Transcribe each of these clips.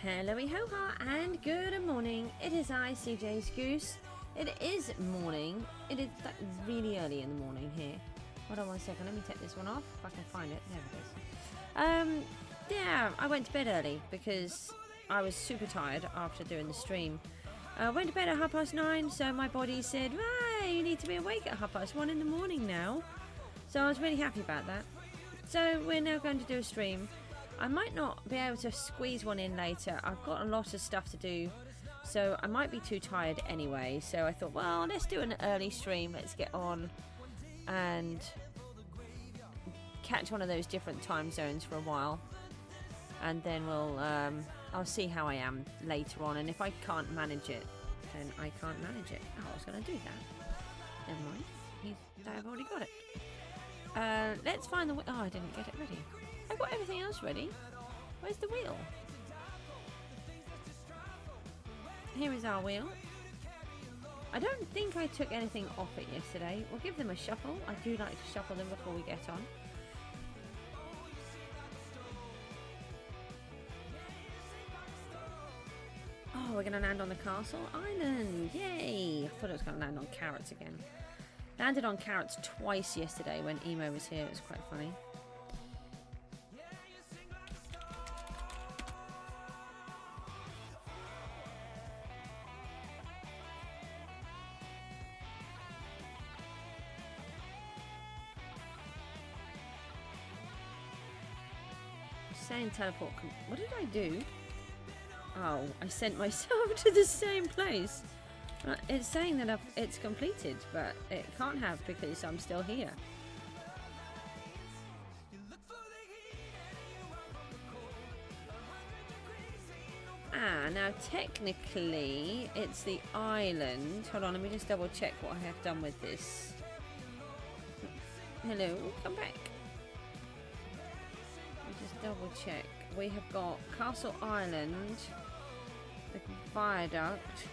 Hello-y ho-ha and good morning. It is I, CJSGOOSE. It is morning. It is really early in the morning here. Hold on one second, let me take this one off if I can find it. There it is. Yeah, I went to bed early because I was super tired after doing the stream. I went to bed at 9:30, so my body said, "Hey, you need to be awake at 1:30 in the morning now." So I was really happy about that. So we're now going to do a stream. I might not be able to squeeze one in later. I've got a lot of stuff to do, so I might be too tired anyway. So I thought, well, let's do an early stream. Let's get on and catch one of those different time zones for a while, and then we'll I'll see how I am later on, and if I can't manage it, then I can't manage it. Oh, I was going to do that. Never mind. I've already got it. Let's find the... Oh, I didn't get it ready. I've got everything else ready. Where's the wheel? Here is our wheel. I don't think I took anything off it yesterday. We'll give them a shuffle. I do like to shuffle them before we get on. Oh, we're going to land on the castle island. Yay! I thought it was going to land on carrots again. Landed on carrots twice yesterday when Emo was here. It was quite funny. Saying teleport. What did I do? Oh, I sent myself to the same place. It's saying that it's completed, but it can't have because I'm still here. Now technically it's the island. Hold on, let me just double check what I have done with this. Hello, come back. Just double check. We have got Castle Island, the viaduct,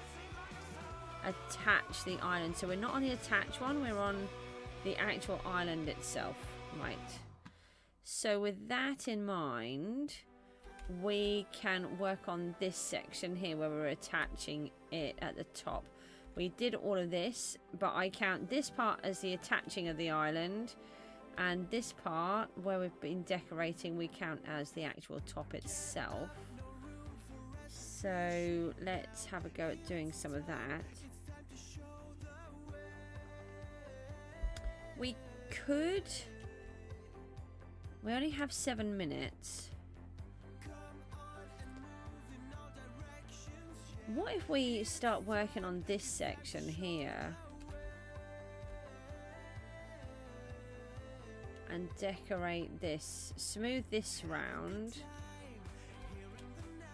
attach the island. So we're not on the attach one, we're on the actual island itself. Right. So with that in mind, we can work on this section here where we're attaching it at the top. We did all of this, but I count this part as the attaching of the island. And this part, where we've been decorating, we count as the actual top itself. So let's have a go at doing some of that. We could... We only have 7 minutes. What if we start working on this section here? And decorate this, smooth this round,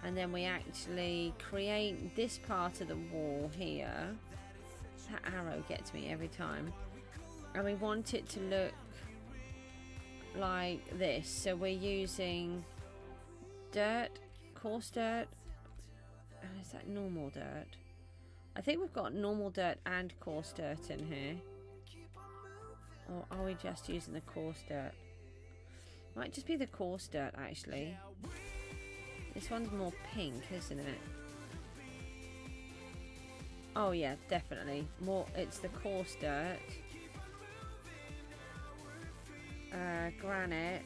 and then we actually create this part of the wall here. That arrow gets me every time, and we want it to look like this. So we're using dirt, coarse dirt. Is that normal dirt? I think we've got normal dirt and coarse dirt in here. Or are we just using the coarse dirt? Might just be the coarse dirt, actually. This one's more pink, isn't it? Oh yeah, definitely. More, it's the coarse dirt. Granite.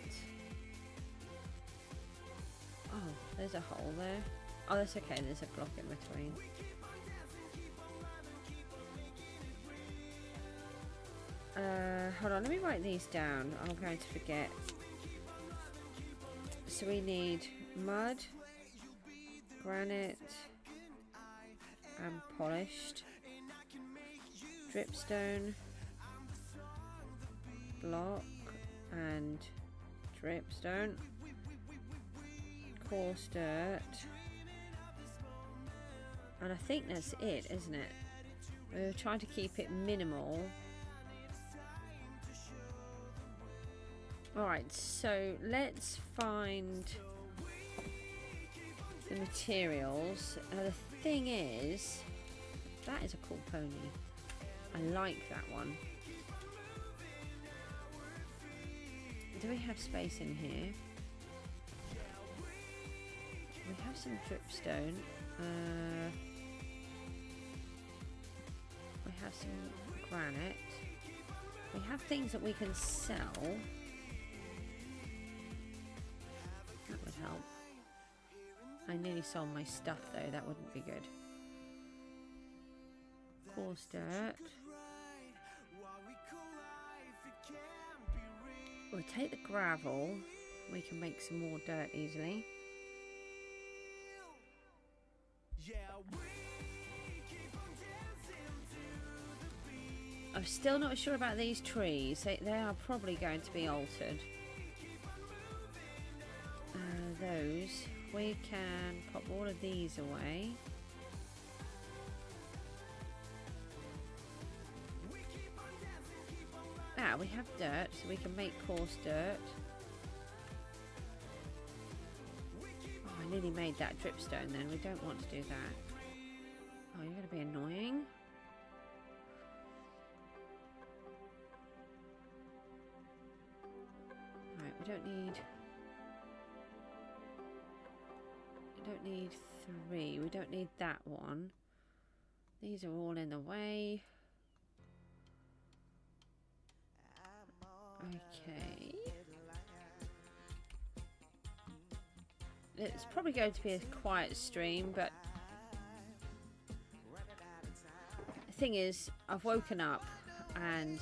Oh, there's a hole there. Oh, that's okay. There's a block in between. Hold on, let me write these down. I'm going to forget. So we need mud, granite, and polished, dripstone, block, and dripstone, coarse dirt, and I think that's it, isn't it? We're trying to keep it minimal. Alright, so let's find the materials. Now the thing is, that is a cool pony. I like that one. Do we have space in here? We have some dripstone. We have some granite. We have things that we can sell. That would help. I nearly sold my stuff though, that wouldn't be good. Coarse dirt. We'll take the gravel. We can make some more dirt easily. I'm still not sure about these trees. They are probably going to be altered. Those. We can pop all of these away. Ah, we have dirt, so we can make coarse dirt. Oh, I nearly made that dripstone then. We don't want to do that. Oh, you're going to be annoying. Right, we don't need 3. We don't need that one. These are all in the way. Okay. It's probably going to be a quiet stream, but the thing is, I've woken up and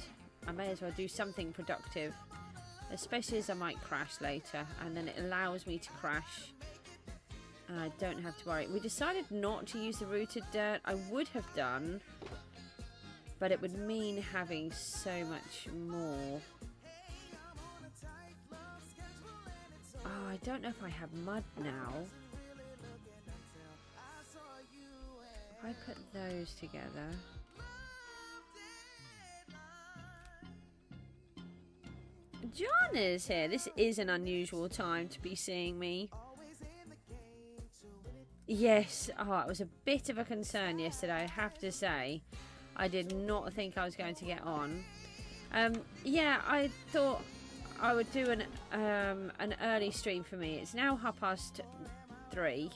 I may as well do something productive, especially as I might crash later, and then it allows me to crash and I don't have to worry. We decided not to use the rooted dirt. I would have done, but it would mean having so much more. Oh, I don't know if I have mud now. If I put those together. John is here. This is an unusual time to be seeing me. Yes, oh, it was a bit of a concern yesterday, I have to say. I did not think I was going to get on. Yeah, I thought I would do an early stream for me. It's now 3:30.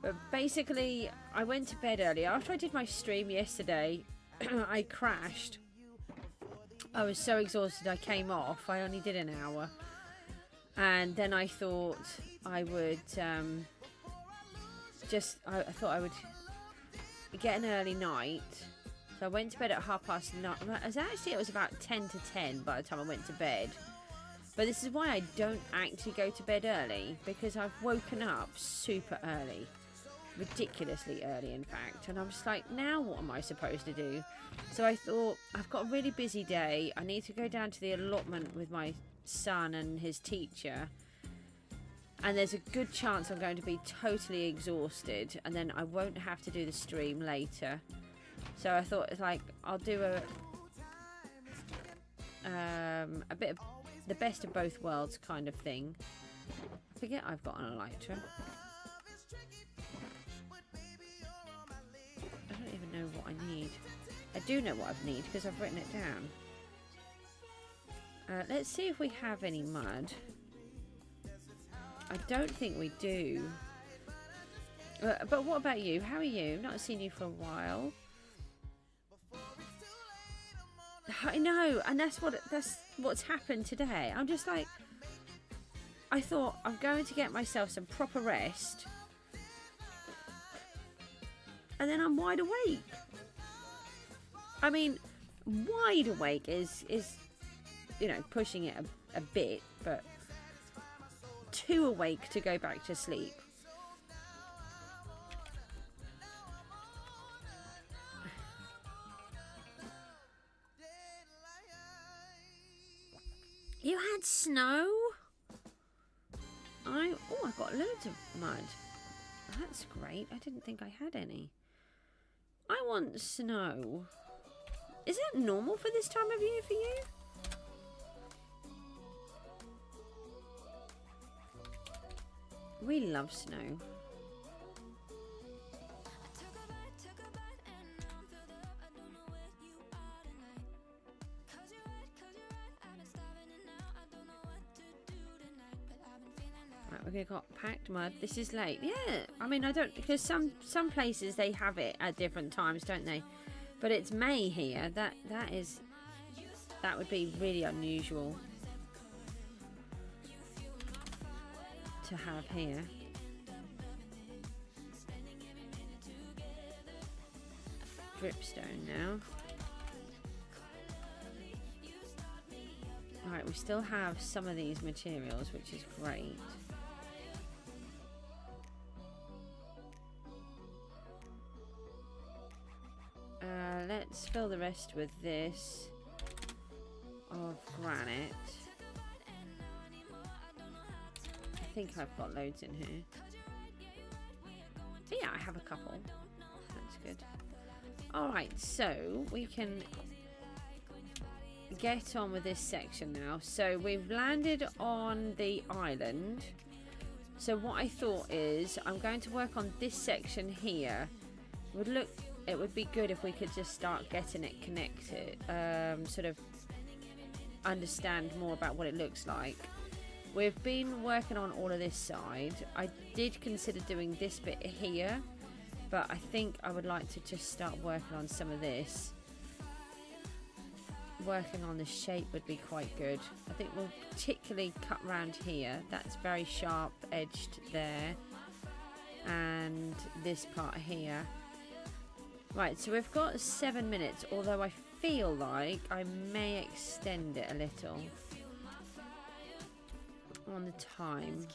But basically, I went to bed early. After I did my stream yesterday, I crashed. I was so exhausted I came off. I only did an hour. And then I thought I would I thought I would get an early night. So I went to bed at 9:30. It was about 10 to 10 by the time I went to bed. But this is why I don't actually go to bed early, because I've woken up super early. Ridiculously early, in fact. And I'm just like, now what am I supposed to do? So I thought, I've got a really busy day. I need to go down to the allotment with my son and his teacher. And there's a good chance I'm going to be totally exhausted. And then I won't have to do the stream later. So I thought, it's like, I'll do a bit of the best of both worlds kind of thing. I forget I've got an elytra. I don't even know what I need. I do know what I need because I've written it down. Let's see if we have any mud. I don't think we do. But what about you? How are you? I've not seen you for a while. I know, and that's what's happened today. I'm just like, I thought I'm going to get myself some proper rest, and then I'm wide awake. I mean, wide awake is you know, pushing it a bit, but too awake to go back to sleep. You had snow? I got loads of mud. That's great. I didn't think I had any. I want snow. Is that normal for this time of year for you? We love snow. We're We've got packed mud. This is late. Yeah, I mean, I don't, because some places they have it at different times, don't they? But it's May here. That would be really unusual to have here. Dripstone now. Alright, we still have some of these materials, which is great. Let's fill the rest with this of granite. I think I've got loads in here. Yeah, I have a couple. That's good. Alright, so we can get on with this section now. So we've landed on the island. So what I thought is I'm going to work on this section here. It would be good if we could just start getting it connected, sort of understand more about what it looks like. We've been working on all of this side. I did consider doing this bit here, but I think I would like to just start working on some of this. Working on the shape would be quite good. I think we'll particularly cut around here. That's very sharp edged there, and this part here. Right, so we've got 7 minutes, although I feel like I may extend it a little on the time.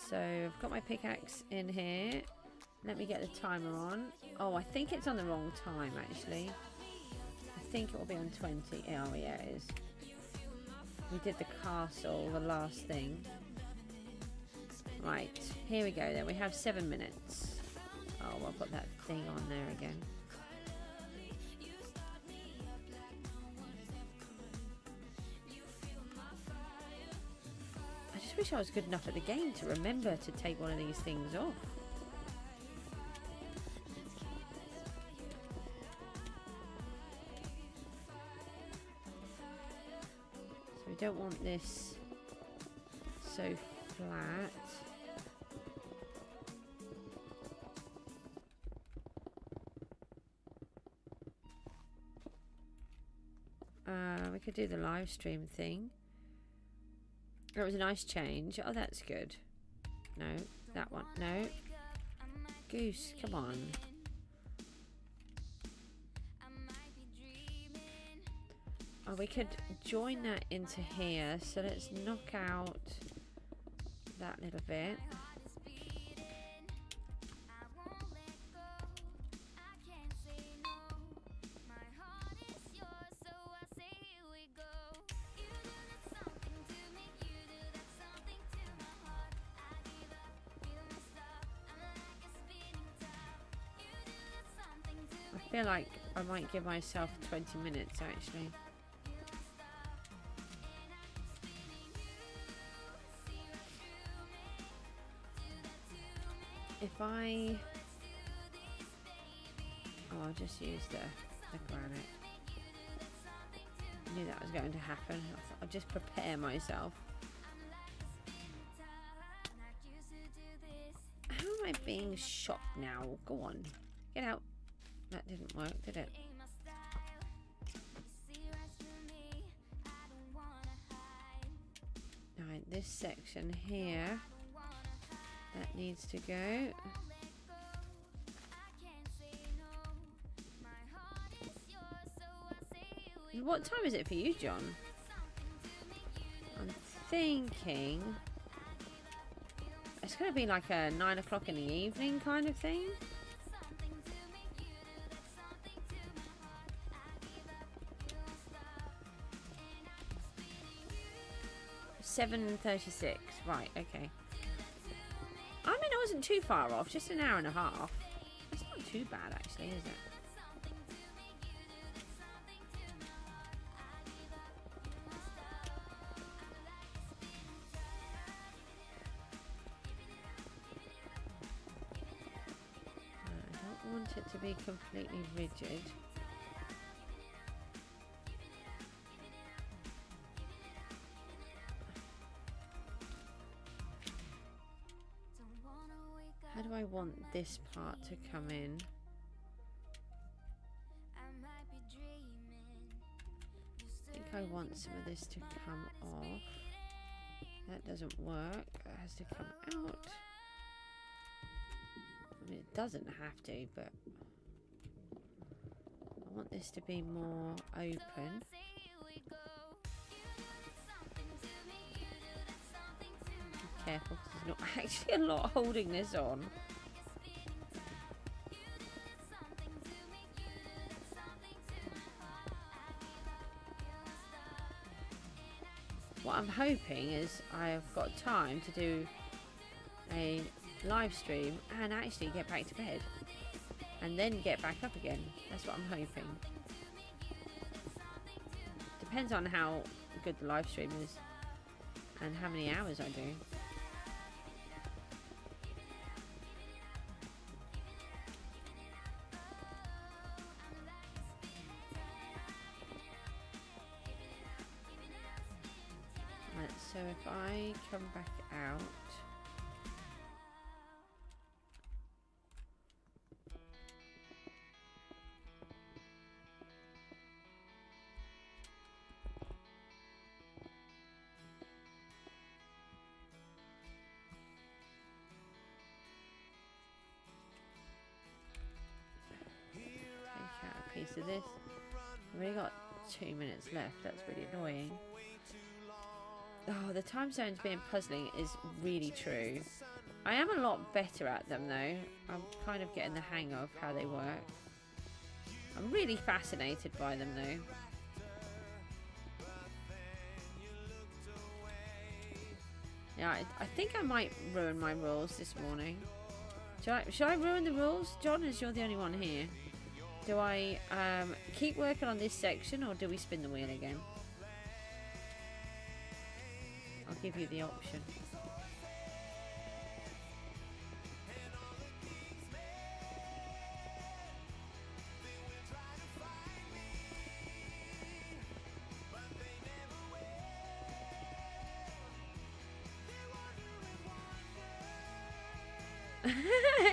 So I've got my pickaxe in here. Let me get the timer on. Oh, I think it's on the wrong time, actually. I think it will be on 20. Oh, yeah, it is. We did the castle, the last thing. Right, here we go then. We have 7 minutes. Oh, I'll put that thing on there again. I just wish I was good enough at the game to remember to take one of these things off. So we don't want this so flat. We could do the live stream thing. It was a nice change. Oh, that's good. No, that one. No. Goose, come on. Oh, we could join that into here. So let's knock out that little bit. I feel like I might give myself 20 minutes actually. If I'll just use the granite. I knew that was going to happen. I thought I'd just prepare myself. How am I being shot now? Go on, get out. That didn't work, did it? Alright, this section here, that needs to go. What time is it for you, John? I'm thinking it's going to be like a 9 o'clock in the evening kind of thing. 7:36. Right, okay. I mean, I wasn't too far off, just an hour and a half. It's not too bad, actually, is it? I don't want it to be completely rigid. How do I want this part to come in? I think I want some of this to come off. That doesn't work. It has to come out. I mean, it doesn't have to, but I want this to be more open. Be careful because there's not actually a lot holding this on. What I'm hoping is I've got time to do a live stream and actually get back to bed and then get back up again. That's what I'm hoping. Depends on how good the live stream is and how many hours I do. So if I come back out, take out a piece of this. I've only got 2 minutes left. That's really annoying. Oh, the time zones being puzzling is really true. I am a lot better at them though. I'm kind of getting the hang of how they work. I'm really fascinated by them though. Yeah, I think I might ruin my rules this morning. Should I ruin the rules? John, as you're the only one here. Do I keep working on this section or do we spin the wheel again? I'll give you the option.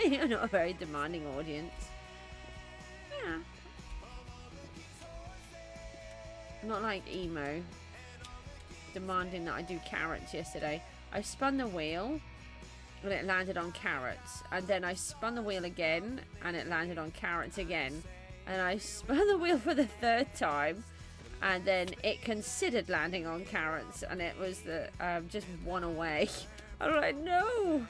You're not a very demanding audience. Yeah. Not like emo. Demanding that I do carrots yesterday. I spun the wheel and it landed on carrots, and then I spun the wheel again and it landed on carrots again, and I spun the wheel for the third time and then it considered landing on carrots and it was the just one away. I'm like, no,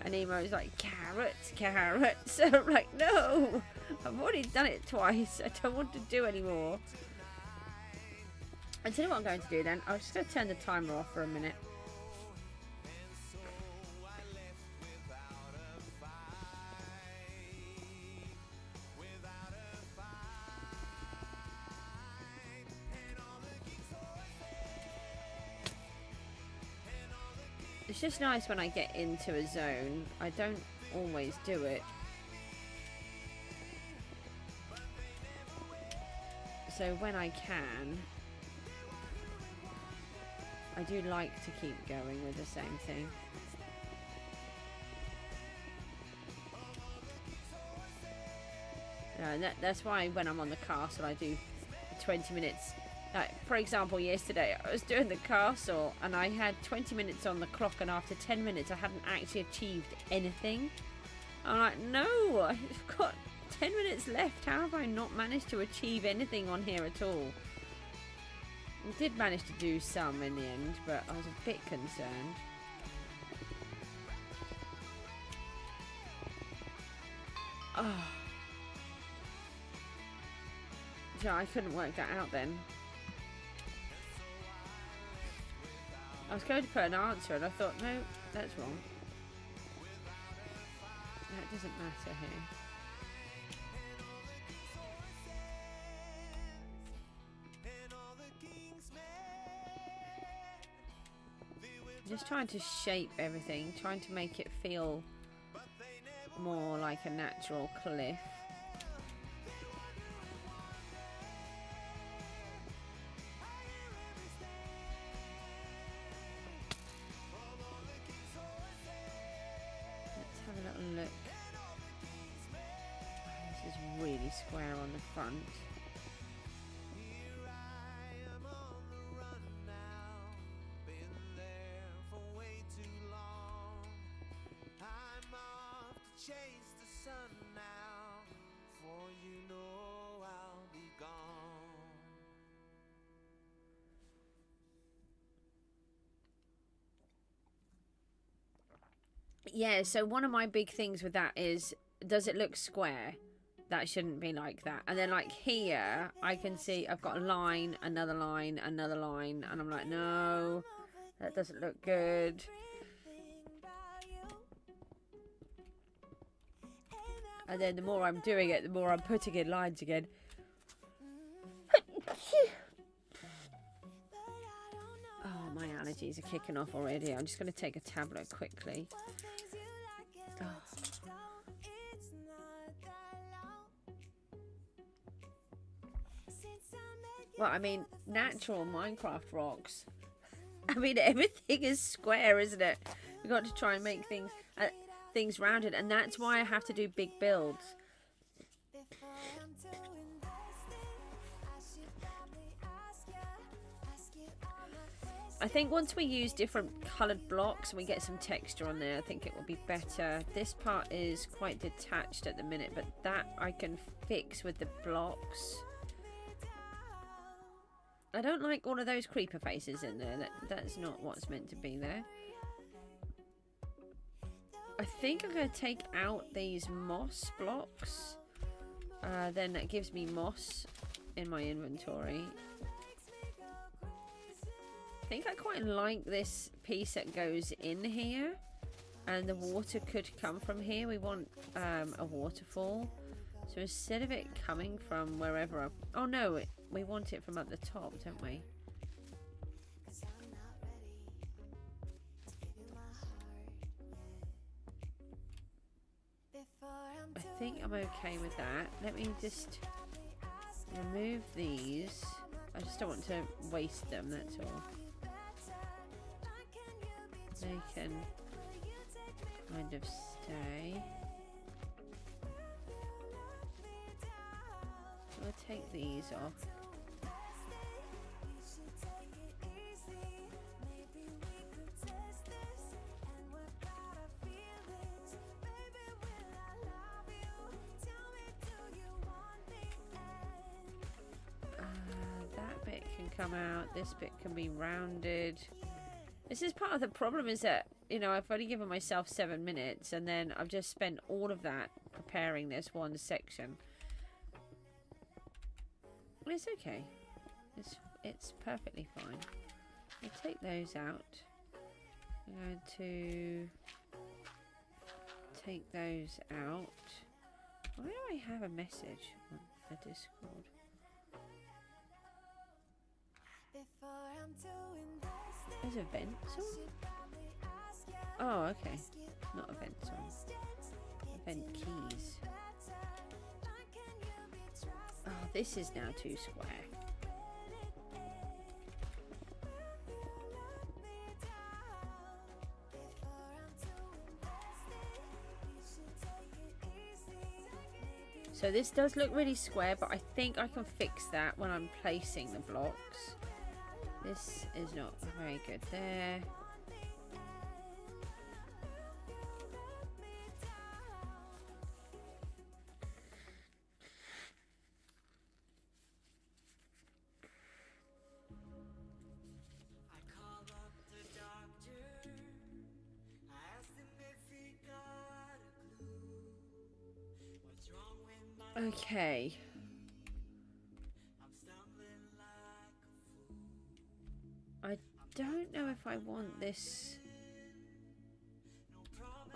and Emo's like, carrots, carrots. And I'm like, no, I've already done it twice. I don't want to do anymore. And tell you what I'm going to do then. I'm just going to turn the timer off for a minute. It's just nice when I get into a zone. I don't always do it. So when I can, I do like to keep going with the same thing. And that's why when I'm on the castle I do 20 minutes. Like, for example, yesterday I was doing the castle and I had 20 minutes on the clock, and after 10 minutes I hadn't actually achieved anything. I'm like, no, I've got 10 minutes left. How have I not managed to achieve anything on here at all? I did manage to do some in the end, but I was a bit concerned. Oh. Yeah, I couldn't work that out then. I was going to put an answer and I thought, no, that's wrong. That doesn't matter here. Just trying to shape everything, trying to make it feel more like a natural cliff. Let's have a little look. This is really square on the front. Yeah, so one of my big things with that is, does it look square? That shouldn't be like that. And then like here, I can see I've got a line, another line, another line. And I'm like, no, that doesn't look good. And then the more I'm doing it, the more I'm putting in lines again. Oh, my allergies are kicking off already. I'm just going to take a tablet quickly. Oh. Well, I mean, natural Minecraft rocks. I mean, everything is square, isn't it? We've got to try and make things rounded, and that's why I have to do big builds. I think once we use different coloured blocks and we get some texture on there, I think it will be better. This part is quite detached at the minute, but that I can fix with the blocks. I don't like all of those creeper faces in there. That's not what's meant to be there. I think I'm going to take out these moss blocks. Then that gives me moss in my inventory. I think I quite like this piece that goes in here. And the water could come from here. We want a waterfall. So instead of it coming from wherever... Oh no, we want it from at the top, don't we? I think I'm okay with that. Let me just remove these. I just don't want to waste them, that's all. They can kind of stay. So I'll take these off. That bit can come out. This bit can be rounded. This is part of the problem, is that, you know, I've only given myself 7 minutes and then I've just spent all of that preparing this one section. It's okay. It's perfectly fine. I'll take those out. I'm going to take those out. Why do I have a message on the Discord? There's a vent on? Oh, okay. Not a vent on. Event keys. Oh, this is now too square. So this does look really square, but I think I can fix that when I'm placing the blocks. This is not very good there. Okay. I don't know if I want this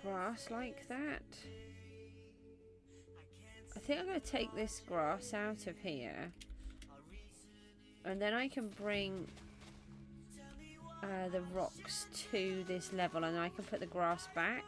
grass like that. I think I'm going to take this grass out of here. And then I can bring the rocks to this level and I can put the grass back.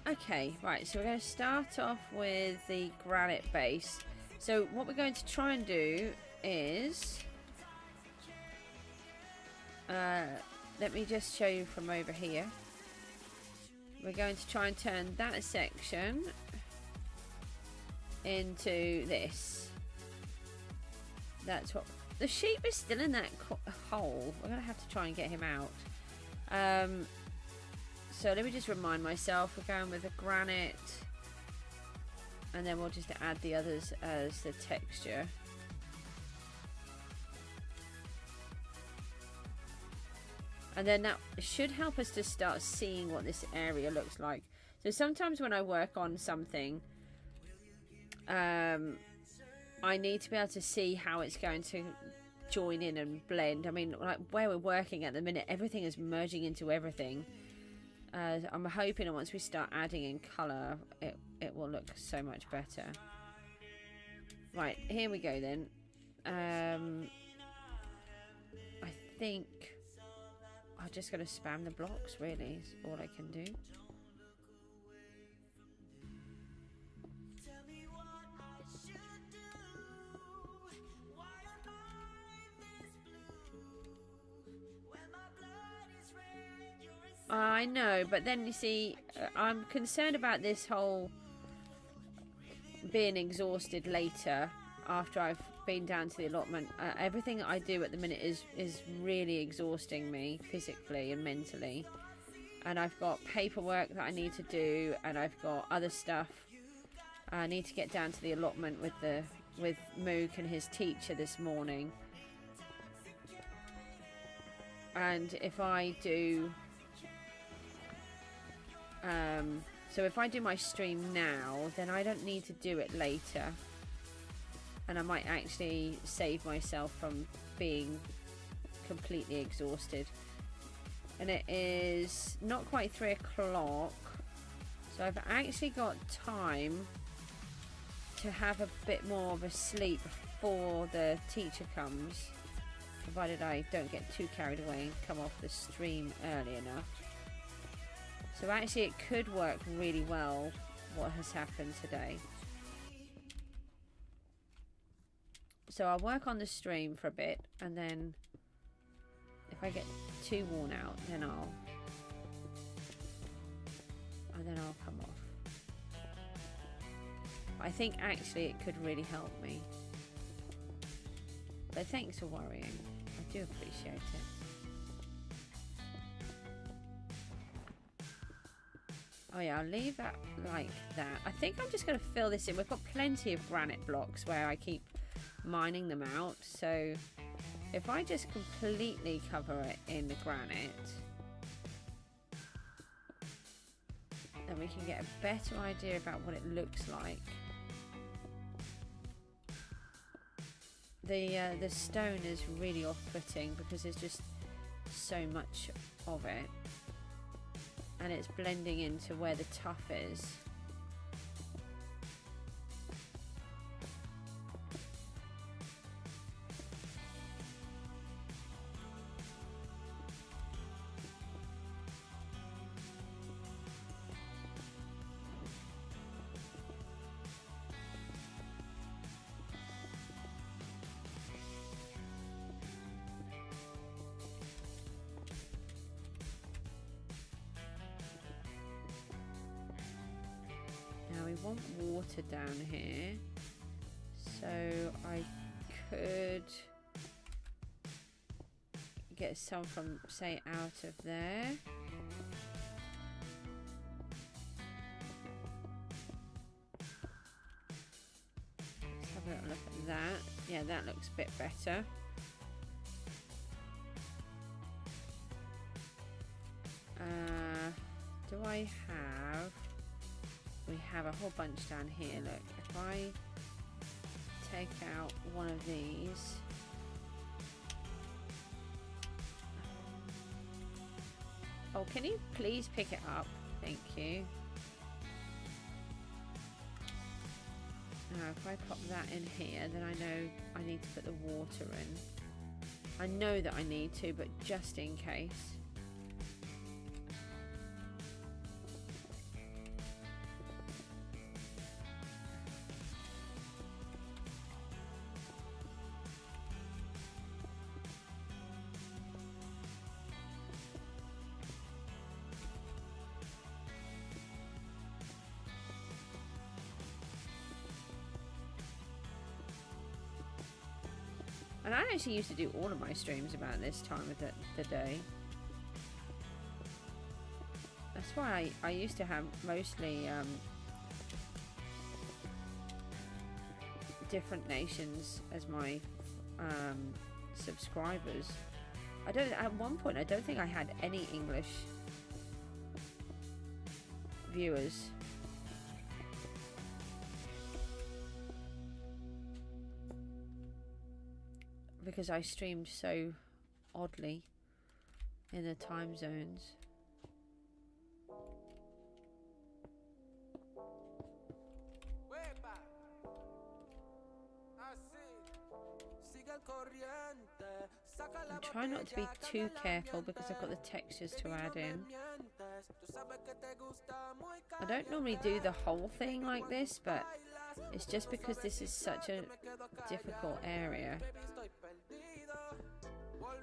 Okay, right, so we're going to start off with the granite base. So what we're going to try and do is... let me just show you from over here. We're going to try and turn that section into this. That's what... The sheep is still in that hole. We're going to have to try and get him out. So let me just remind myself, we're going with the granite, and then we'll just add the others as the texture. And then that should help us to start seeing what this area looks like. So sometimes when I work on something, I need to be able to see how it's going to join in and blend. I mean, like where we're working at the minute, everything is merging into everything. I'm hoping that once we start adding in colour, it will look so much better. Right, here we go then. I think I'm just going to spam the blocks, really, is all I can do. I know, but then you see, I'm concerned about this whole being exhausted later after I've been down to the allotment. Everything I do at the minute is really exhausting me physically and mentally, and I've got paperwork that I need to do, and I've got other stuff. I need to get down to the allotment with Mook and his teacher this morning, and if I do so if I do my stream now, then I don't need to do it later, and I might actually save myself from being completely exhausted. And it is not quite 3 o'clock, so I've actually got time to have a bit more of a sleep before the teacher comes, provided I don't get too carried away and come off the stream early enough. So actually it could work really well, what has happened today. So I'll work on the stream for a bit, and then if I get too worn out, then I'll come off. I think actually it could really help me. But thanks for worrying. I do appreciate it. Oh yeah, I'll leave that like that. I think I'm just going to fill this in. We've got plenty of granite blocks where I keep mining them out. So if I just completely cover it in the granite, then we can get a better idea about what it looks like. The stone is really off-putting because there's just so much of it. And it's blending into where the tuff is. We want water down here, so I could get some from, say, out of there. Let's have a little look at that. Yeah, that looks a bit better. Do I have... We have a whole bunch down here. Look, if I take out one of these, oh, can you please pick it up? Thank you. Now, if I pop that in here, then I know I need to put the water in. I know that I need to, but just in case. And I actually used to do all of my streams about this time of the day. That's why I used to have mostly different nations as my subscribers. At one point I don't think I had any English viewers. Because I streamed so oddly in the time zones. I'm trying not to be too careful because I've got the textures to add in. I don't normally do the whole thing like this, but it's just because this is such a difficult area.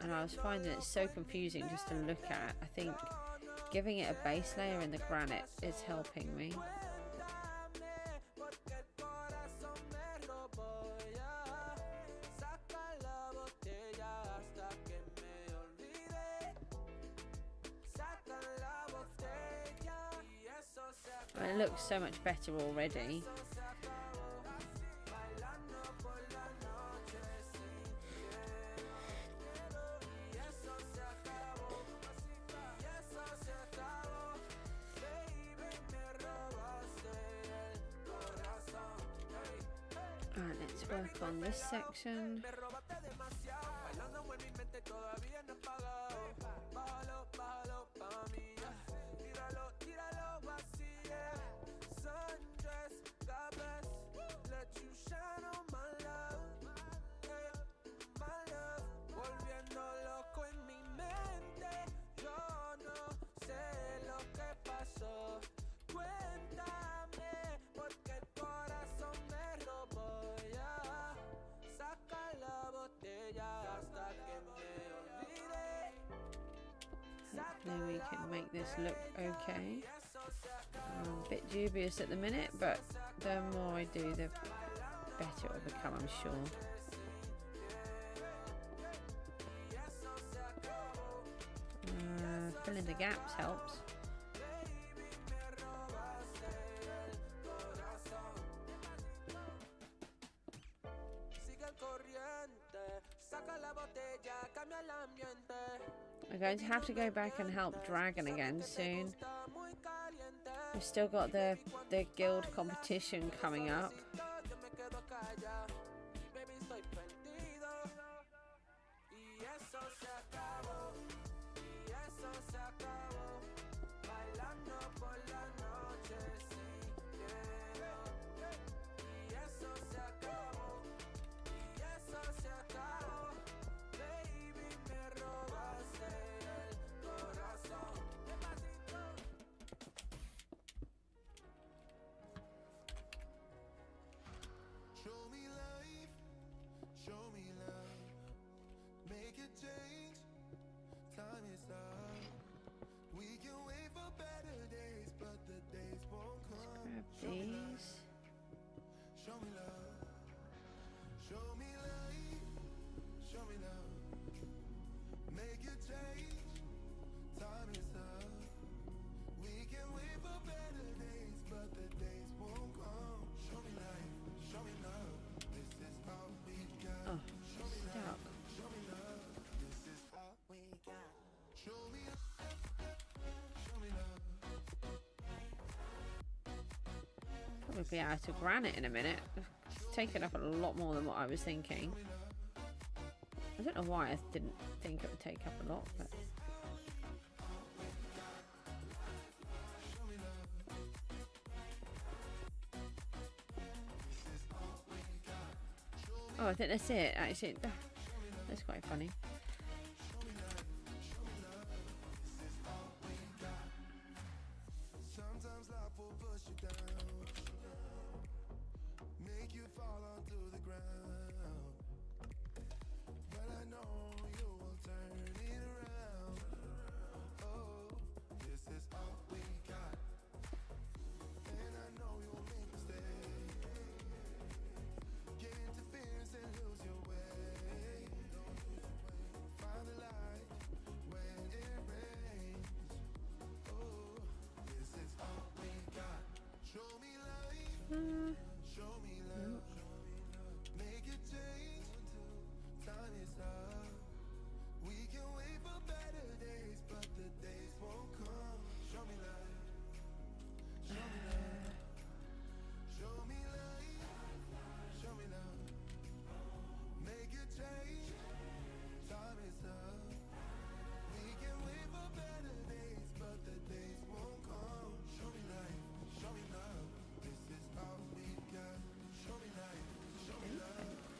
And I was finding it so confusing just to look at. I think giving it a base layer in the granite is helping me. And it looks so much better already. Alright, let's work on this section. Hopefully we can make this look okay. I'm a bit dubious at the minute, but the more I do, the better it will become, I'm sure. Filling the gaps helps. I'm going to have to go back and help Dragon again soon. We've still got the guild competition coming up. Probably out of granite in a minute. It's taken up a lot more than what I was thinking. I don't know why I didn't think it would take up a lot, but oh, I think that's it. Actually, that's quite funny.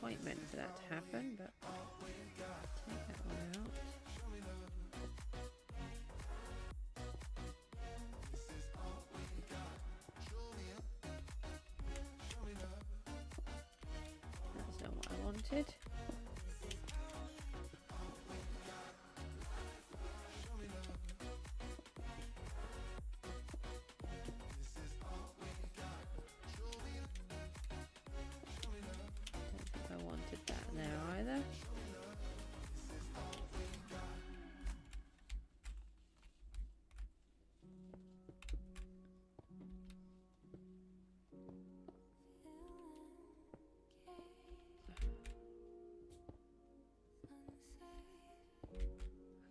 Quite meant for that to happen, but take that one out. That's not what I wanted. I wanted that there either.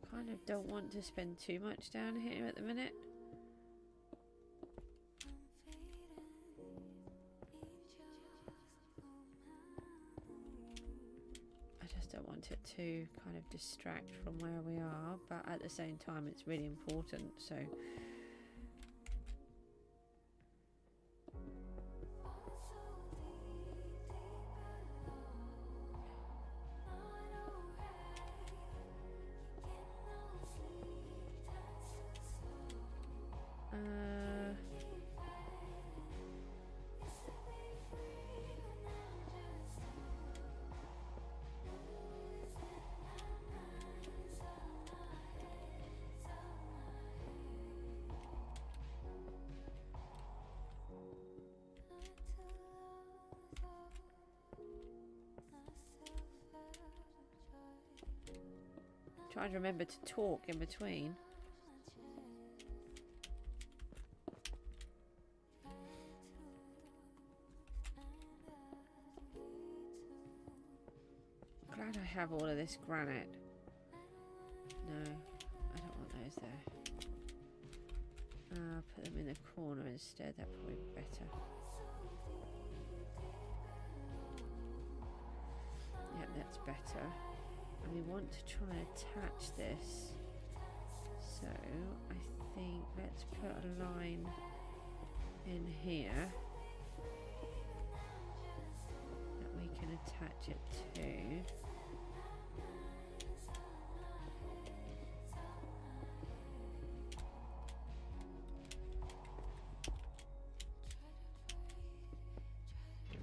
I kind of don't want to spend too much down here at the minute. Don't want it to kind of distract from where we are, but at the same time it's really important, so try to remember to talk in between. Glad I have all of this granite. No, I don't want those there. I'll put them in the corner instead, that'd probably be better. Yep, that's better. And we want to try and attach this. So I think let's put a line in here that we can attach it to.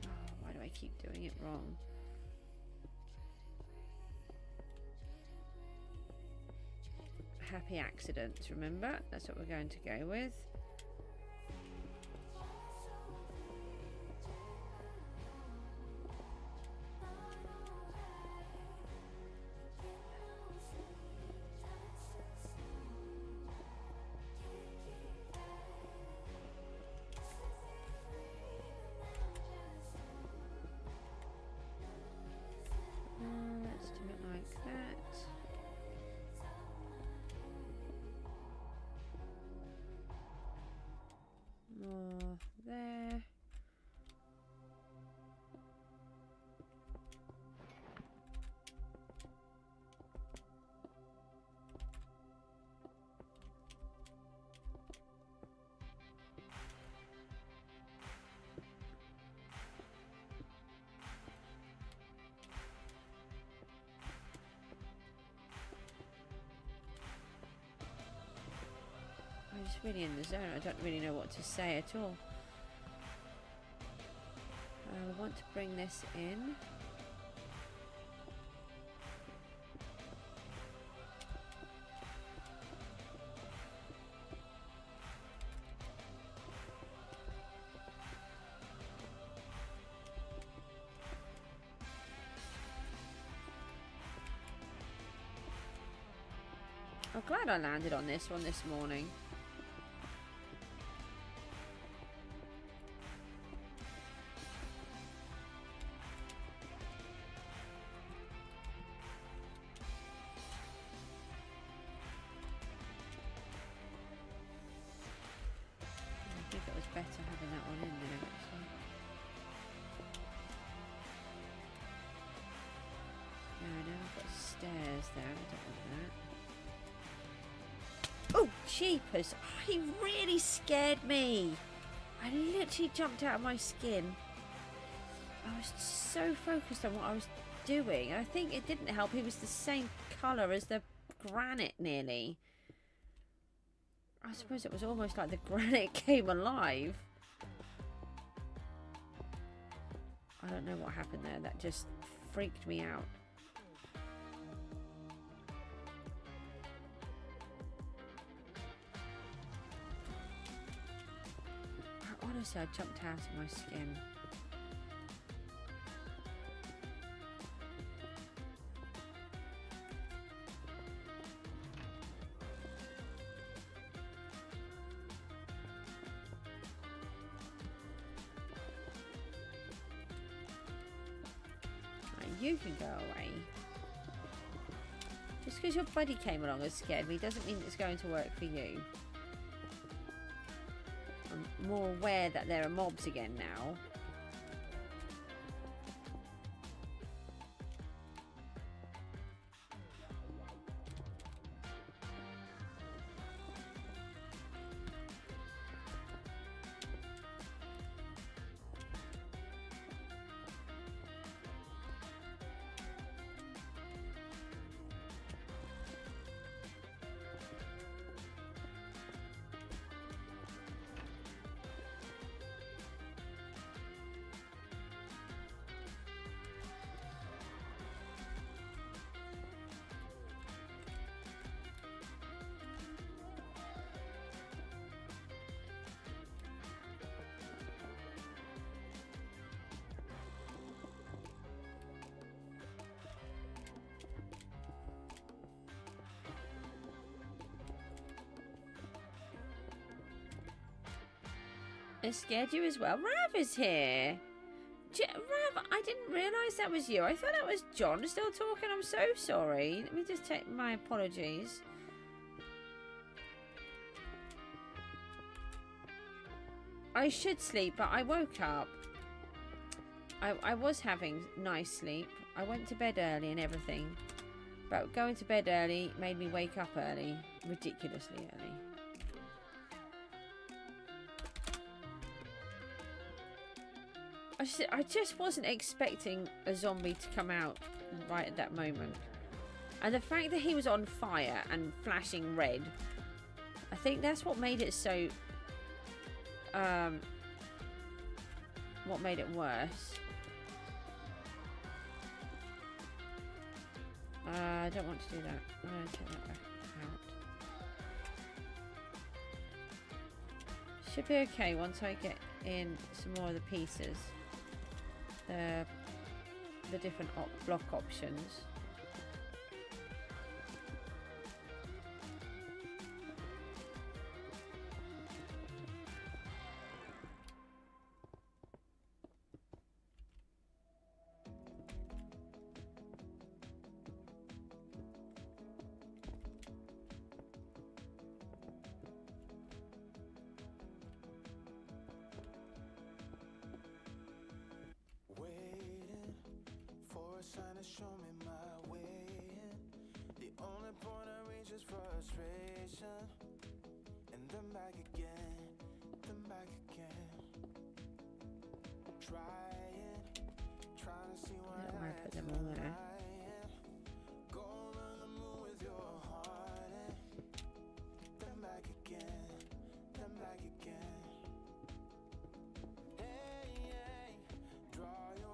Oh, why do I keep doing it wrong? Happy accidents, remember? That's what we're going to go with. Let's do it like that. More there. I'm just really in the zone. I don't really know what to say at all. want to bring this in. I'm glad I landed on this one this morning. I think it was better having that one in there, actually. No, I've got stairs there. I don't want that. Oh, jeepers. He really scared me. I literally jumped out of my skin. I was so focused on what I was doing. I think it didn't help. He was the same colour as the granite, nearly. I suppose it was almost like the granite came alive. I don't know what happened there. That just freaked me out. Honestly, I jumped out of my skin. Right, you can go away. Just because your buddy came along and scared me doesn't mean it's going to work for you. I'm more aware that there are mobs again now. It scared you as well. Rav is here. Rav, I didn't realise that was you. I thought that was John still talking. I'm so sorry. Let me just take my apologies. I should sleep, but I woke up. I was having nice sleep. I went to bed early and everything. But going to bed early made me wake up early. Ridiculously early. I just wasn't expecting a zombie to come out right at that moment. And the fact that he was on fire and flashing red, I think that's what made it so... what made it worse. I don't want to do that. I'm going to take that back out. Should be okay once I get in some more of the pieces. The different block options. Trying to show me my way. The only point I reach is frustration. And then back again, then back again. Trying to see why I put them all there. Go around the moon with your heart and then back again, then back again. Hey, hey, draw your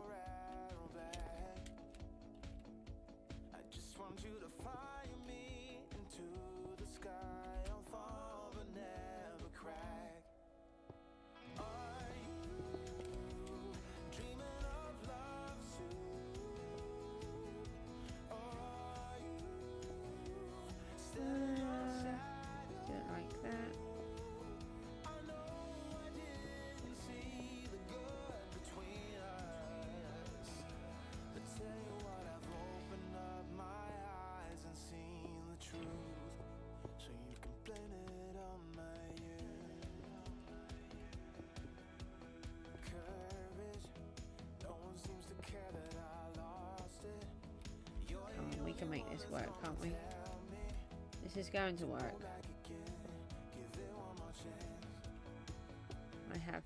can make this work, can't we? This is going to work. I have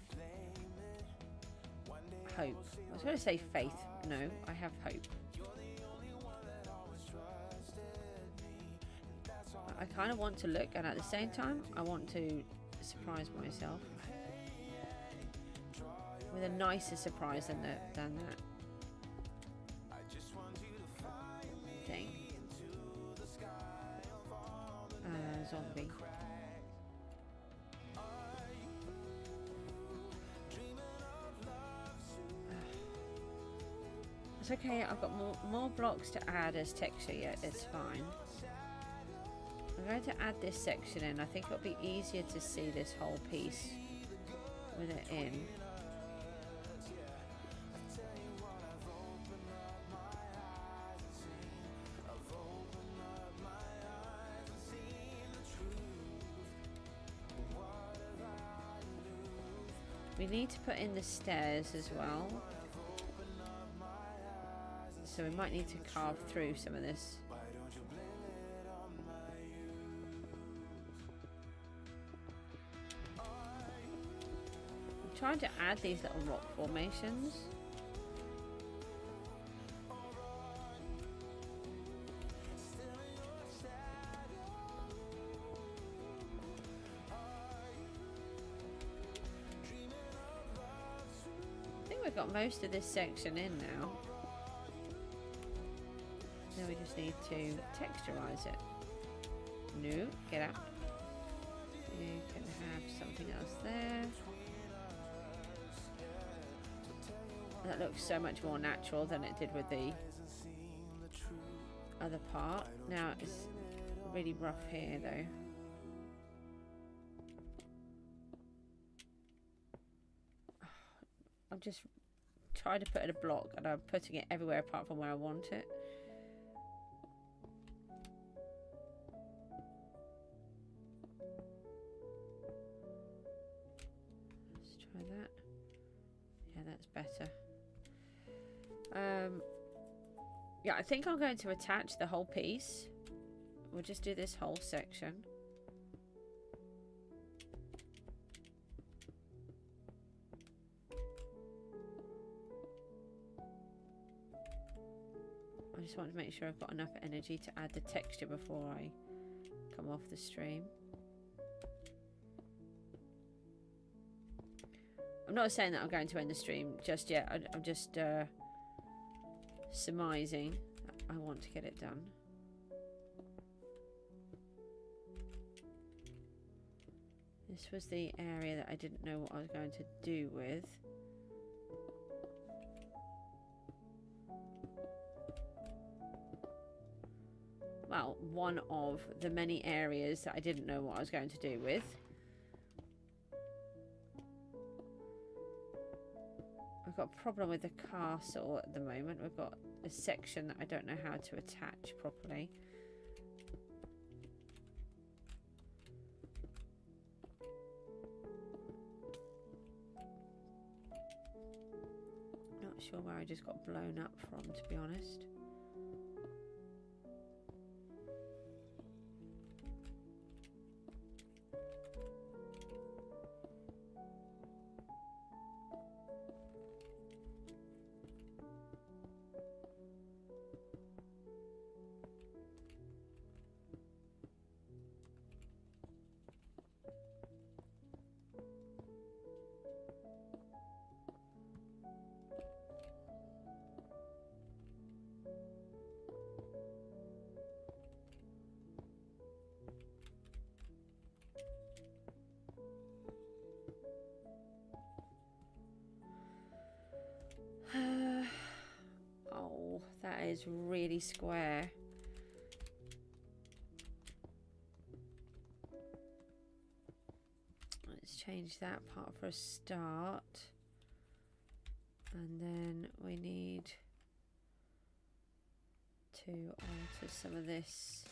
hope. I was going to say faith. No, I have hope. I kind of want to look, and at the same time, I want to surprise myself with a nicer surprise than that thing. Zombie. It's okay, I've got more blocks to add as texture yet, it's fine. I'm going to add this section in. I think it'll be easier to see this whole piece with it in. We need to put in the stairs as well. So we might need to carve through some of this. I'm trying to add these little rock formations. I think we've got most of this section in now. Now we just need to texturize it. No, get out. You can have something else there. That looks so much more natural than it did with the other part. Now it's really rough here though. I'm just trying to put in a block and I'm putting it everywhere apart from where I want it. Let's try that. Yeah, that's better. Yeah, I think I'm going to attach the whole piece. We'll just do this whole section. I just want to make sure I've got enough energy to add the texture before I come off the stream. I'm not saying that I'm going to end the stream just yet. I'm just surmising I want to get it done. This was the area that I didn't know what I was going to do with. Well, one of the many areas that I didn't know what I was going to do with. I've got a problem with the castle at the moment. We've got a section that I don't know how to attach properly. Not sure where I just got blown up from, to be honest. Oh, that is really square. Let's change that part for a start. And then we need to alter some of this.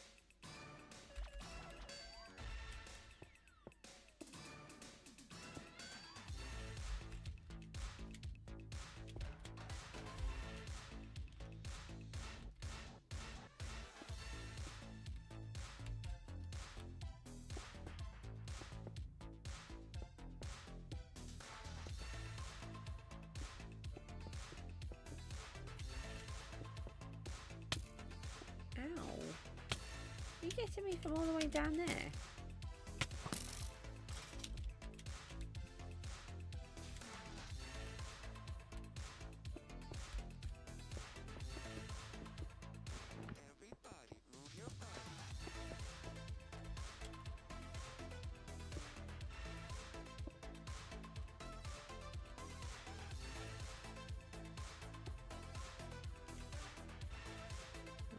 getting me from all the way down there?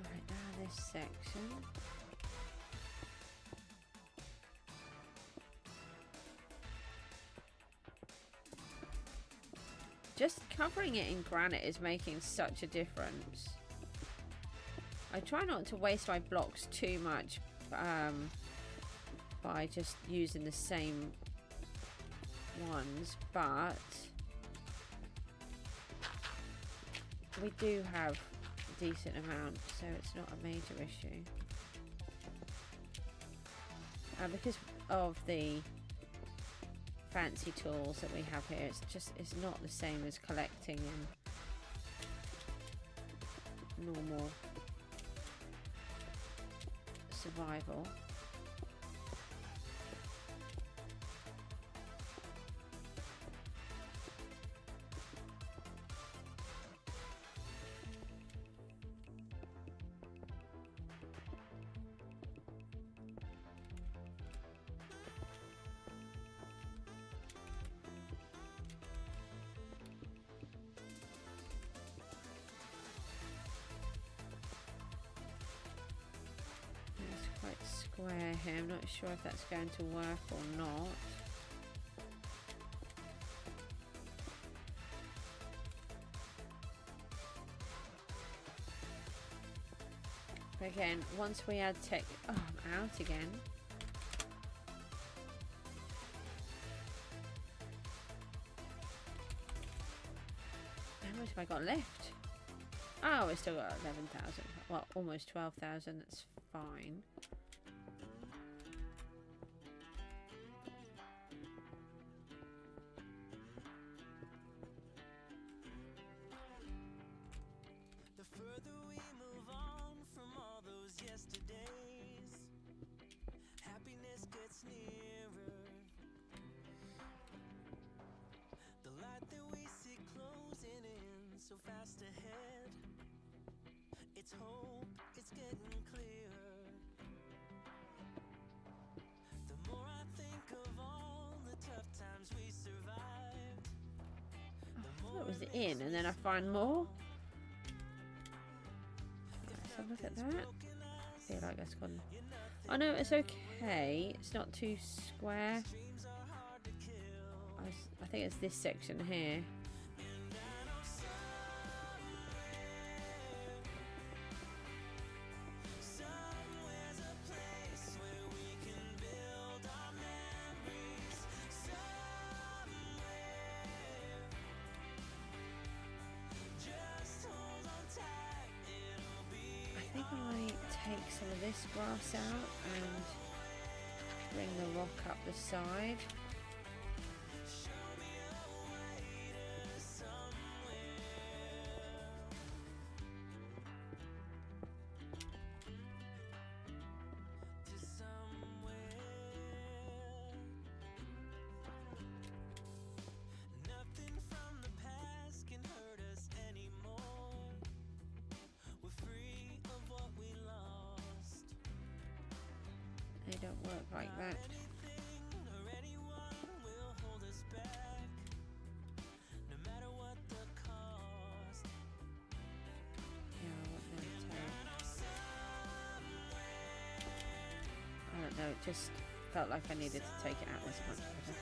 Right, now this section. Just covering it in granite is making such a difference. I try not to waste my blocks too much by just using the same ones, but we do have a decent amount, so it's not a major issue. Because of the fancy tools that we have here, it's not the same as collecting in normal survival. Square here. I'm not sure if that's going to work or not. But again, once we add tech... Oh, I'm out again. How much have I got left? Oh, we still got 11,000. Well, almost 12,000. That's fine. Was it in and then I find more? Let's have a look at that. I feel like that's gone. Oh no, it's okay. It's not too square. I think it's this section here. I think I might take some of this grass out and bring the rock up the side. They don't work like that. Yeah, I want them to. I don't know, it just felt like I needed to take it out this much better.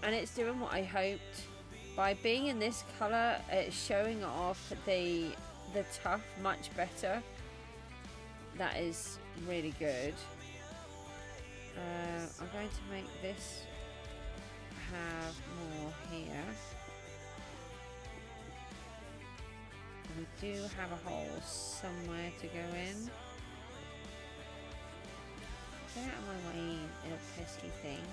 And it's doing what I hoped. By being in this colour, it's showing off the tough much better. That is really good. I'm going to make this have more here. We do have a hole somewhere to go in. Get out of my way, little pesky thing.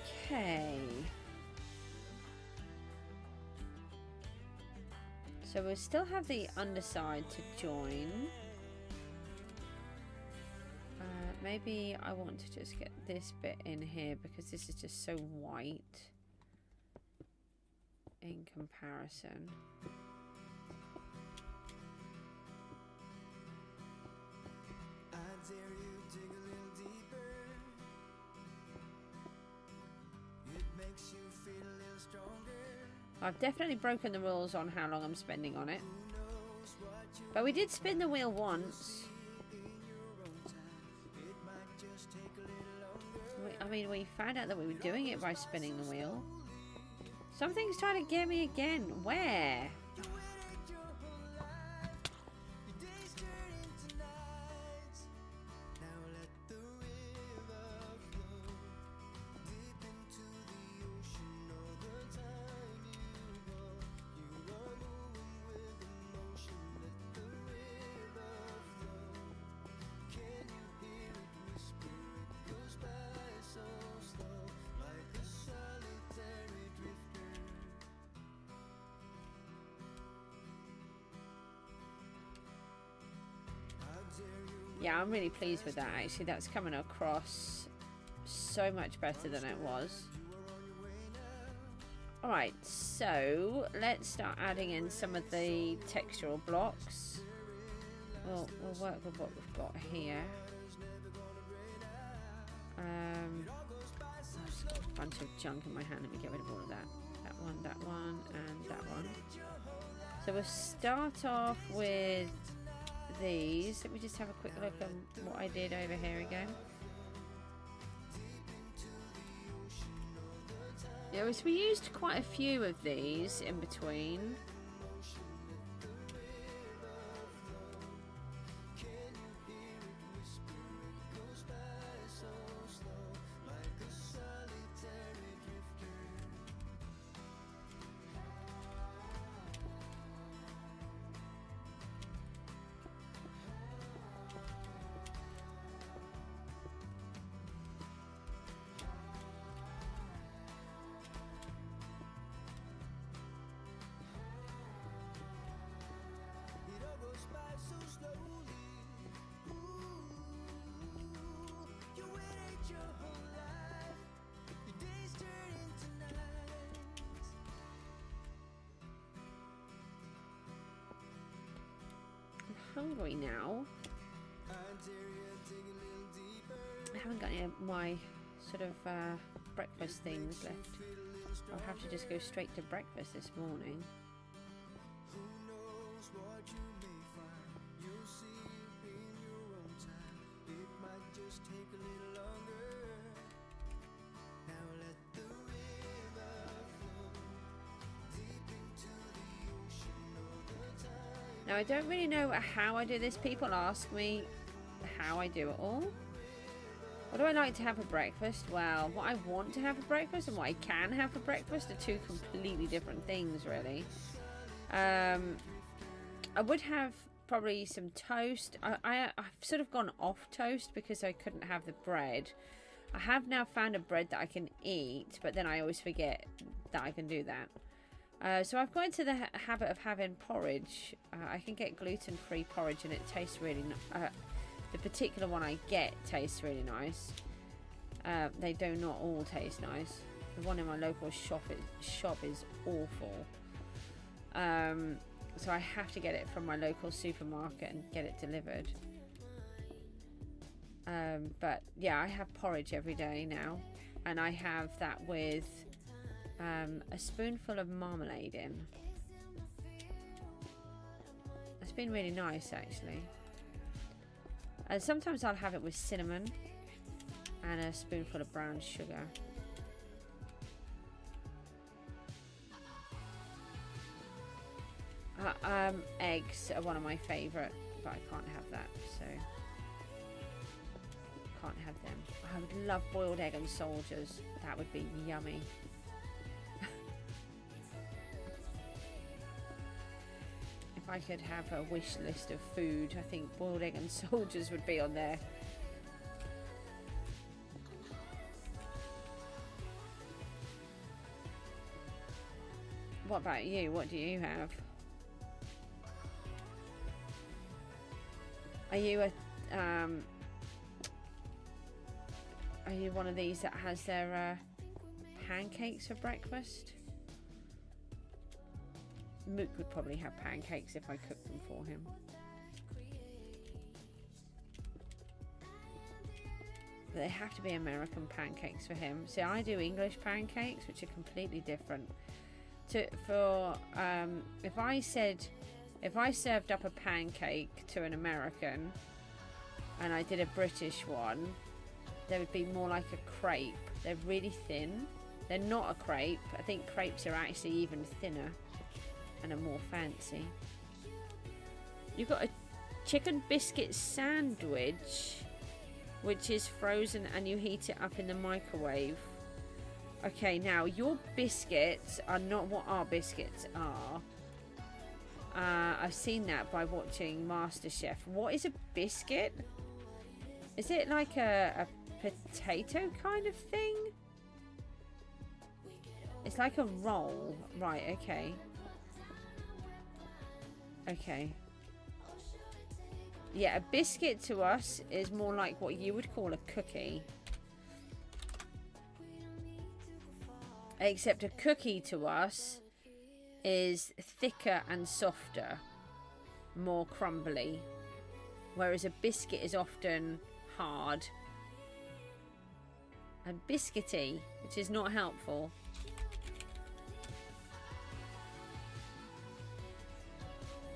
Okay. So we'll still have the underside to join. Maybe I want to just get this bit in here because this is just so white in comparison. I've definitely broken the rules on how long I'm spending on it. But we did spin the wheel once. I mean, we found out that we were doing it by spinning the wheel. Something's trying to get me again. Where? Yeah, I'm really pleased with that actually. That's coming across so much better than it was. Alright, so let's start adding in some of the textural blocks. We'll work with what we've got here. I've just got a bunch of junk in my hand. Let me get rid of all of that. That one, and that one. So we'll start off with these. Let me just have a quick look at what I did over here again. Yeah, so we used quite a few of these in between. Hungry now. I haven't got any of my sort of breakfast things left. I'll have to just go straight to breakfast this morning. Now, I don't really know how I do this. People ask me how I do it all. What do I like to have for breakfast? Well, what I want to have for breakfast and what I can have for breakfast are two completely different things, really. I would have probably some toast. I've sort of gone off toast because I couldn't have the bread. I have now found a bread that I can eat, but then I always forget that I can do that. So I've got into the habit of having porridge. I can get gluten-free porridge and it tastes really nice. The particular one I get tastes really nice. They do not all taste nice. The one in my local shop is awful. So I have to get it from my local supermarket and get it delivered. But yeah, I have porridge every day now. And I have that with a spoonful of marmalade in. It's been really nice actually. And sometimes I'll have it with cinnamon and a spoonful of brown sugar. Eggs are one of my favourite, but I can't have that, so can't have them. I would love boiled egg and soldiers. That would be yummy. If I could have a wish list of food, I think boiled egg and soldiers would be on there. What about you? What do you have? Are you a are you one of these that has their pancakes for breakfast? Mook would probably have pancakes if I cooked them for him. But they have to be American pancakes for him. See, I do English pancakes, which are completely different. If I served up a pancake to an American and I did a British one, they would be more like a crepe. They're really thin. They're not a crepe. I think crepes are actually even thinner and are more fancy. You've got a chicken biscuit sandwich, which is frozen and you heat it up in the microwave. Okay, now your biscuits are not what our biscuits are. I've seen that by watching MasterChef. What is a biscuit? Is it like a potato kind of thing? It's like a roll. Right, okay. Okay. Yeah, a biscuit to us is more like what you would call a cookie. Except a cookie to us is thicker and softer, more crumbly. Whereas a biscuit is often hard and biscuity, which is not helpful.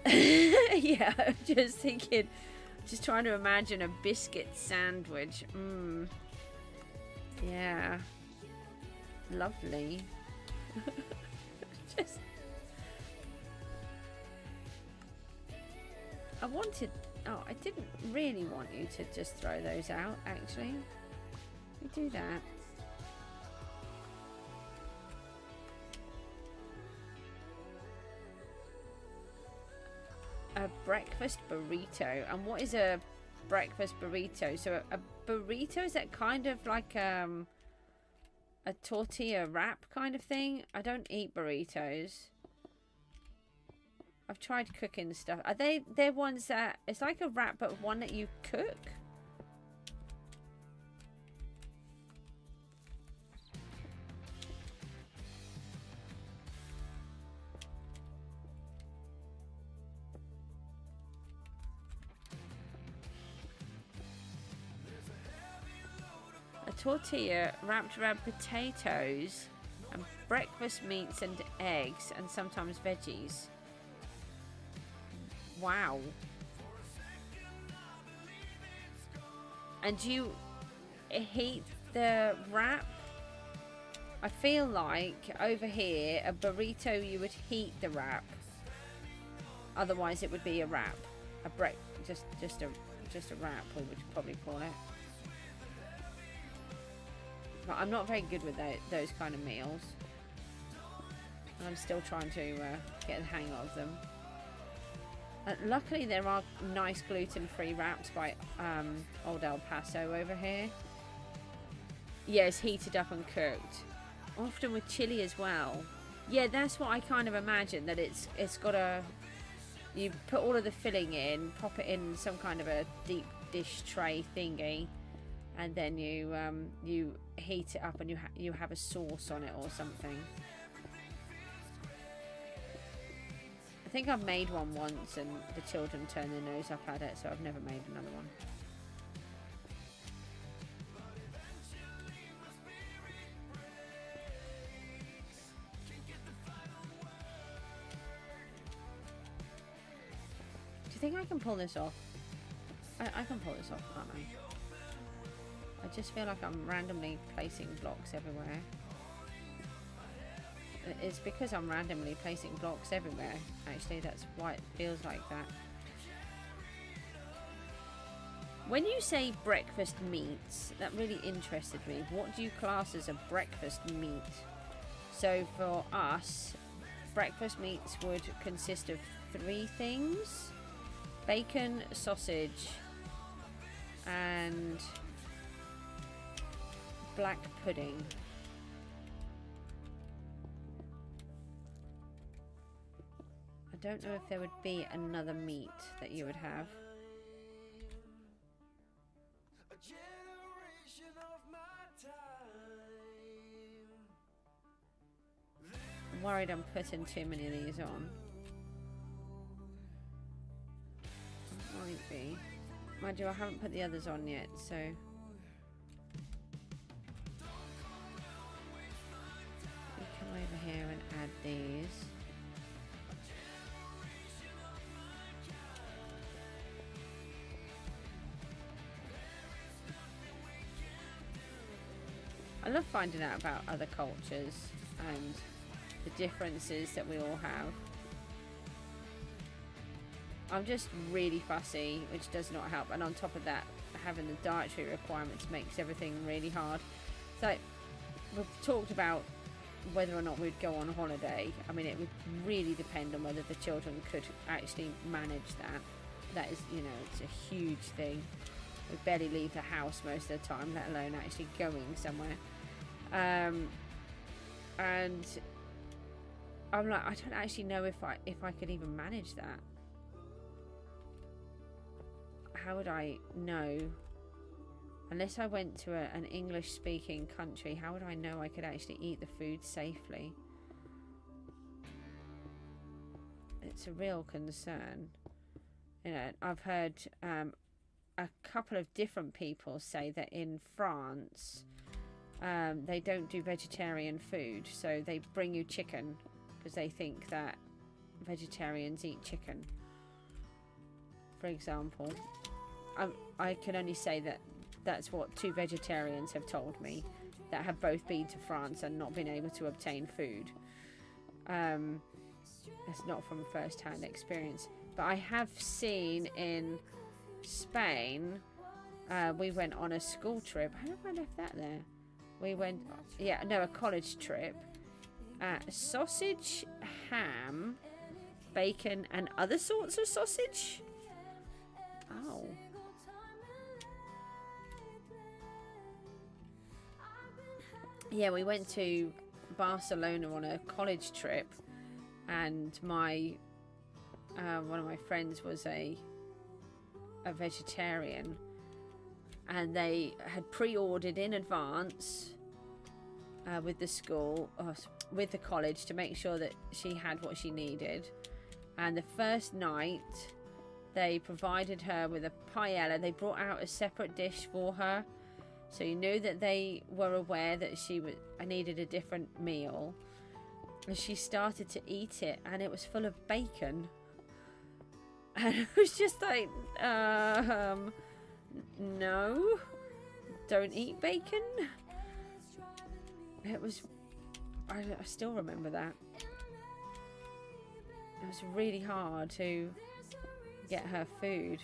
Yeah, I'm just thinking, just trying to imagine a biscuit sandwich. Yeah. Lovely. Just, I didn't really want you to just throw those out, actually. We do that. A breakfast burrito. And what is a breakfast burrito? So a burrito, is that kind of like a tortilla wrap kind of thing? I don't eat burritos. I've tried cooking stuff. Are they're ones that it's like a wrap but one that you cook? Tortilla wrapped around potatoes and breakfast meats and eggs and sometimes veggies. Wow. And do you heat the wrap? I feel like over here a burrito you would heat the wrap. Otherwise it would be a wrap. Just a wrap, we would probably call it. But I'm not very good with those kind of meals. And I'm still trying to get the hang of them. Luckily there are nice gluten-free wraps by Old El Paso over here. Yes, heated up and cooked. Often with chili as well. Yeah, that's what I kind of imagine, that it's got you put all of the filling in, pop it in some kind of a deep dish tray thingy, and then you heat it up and you have a sauce on it or something. I think I've made one once and the children turned their nose up at it, so I've never made another one. Do you think I can pull this off? I can pull this off, can't I? I just feel like I'm randomly placing blocks everywhere. It's because I'm randomly placing blocks everywhere. Actually, that's why it feels like that. When you say breakfast meats, that really interested me. What do you class as a breakfast meat? So for us, breakfast meats would consist of 3 things: bacon, sausage, and black pudding. don't know if there would be another meat that you would have. I'm worried I'm putting too many of these on. Might be. Mind you, I haven't put the others on yet, so... we come over here and add these. I love finding out about other cultures and the differences that we all have. I'm just really fussy, which does not help. And on top of that, having the dietary requirements makes everything really hard. So we've talked about whether or not we'd go on holiday. I mean, it would really depend on whether the children could actually manage that. That is, you know, it's a huge thing. We barely leave the house most of the time, let alone actually going somewhere. And I'm like, I don't actually know if I could even manage that. How would I know? Unless I went to an English-speaking country, how would I know I could actually eat the food safely? It's a real concern. You know, I've heard a couple of different people say that in France, they don't do vegetarian food, so they bring you chicken because they think that vegetarians eat chicken, for example. I can only say that that's what 2 vegetarians have told me that have both been to France and not been able to obtain food. That's not from first-hand experience, but I have seen in Spain, we went on a school trip. How have I left that there? We went, a college trip. Sausage, ham, bacon, and other sorts of sausage. Oh. Yeah, we went to Barcelona on a college trip, and my one of my friends was a vegetarian, and they had pre-ordered in advance with the school, with the college, to make sure that she had what she needed. And the first night they provided her with a paella. They brought out a separate dish for her, so you knew that they were aware that she needed a different meal. And she started to eat it, and it was full of bacon. And it was just like, no, don't eat bacon. It was, I still remember that. It was really hard to get her food.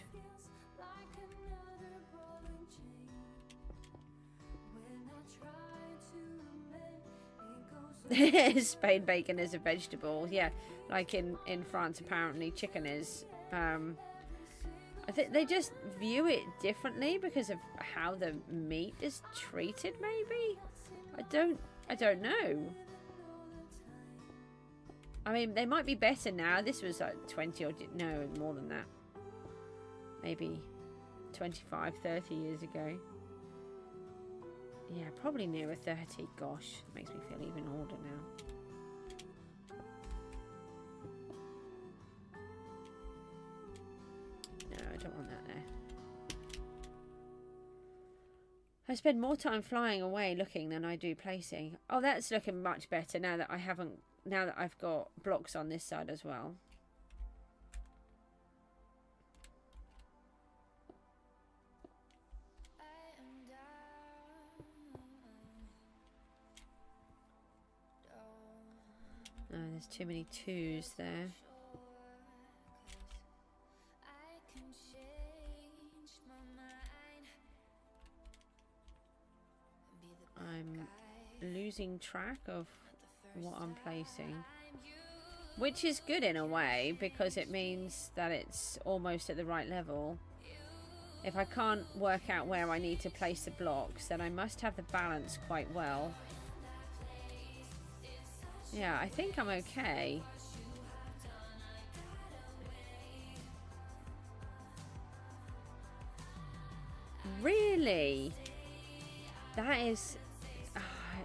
Spain, bacon is a vegetable. Yeah, like in France apparently chicken is. I think they just view it differently because of how the meat is treated, maybe. I don't know. I mean, they might be better now. This was like 20 or no, more than that. Maybe 25, 30 years ago. Yeah, probably nearer 30. Gosh, it makes me feel even older now. No, I don't want that there. I spend more time flying away looking than I do placing. Oh, that's looking much better now that I've got blocks on this side as well. No, there's too many 2s there. I'm losing track of what I'm placing, which is good in a way because it means that it's almost at the right level. If I can't work out where I need to place the blocks, then I must have the balance quite well. Yeah, I think I'm okay. Really? That is...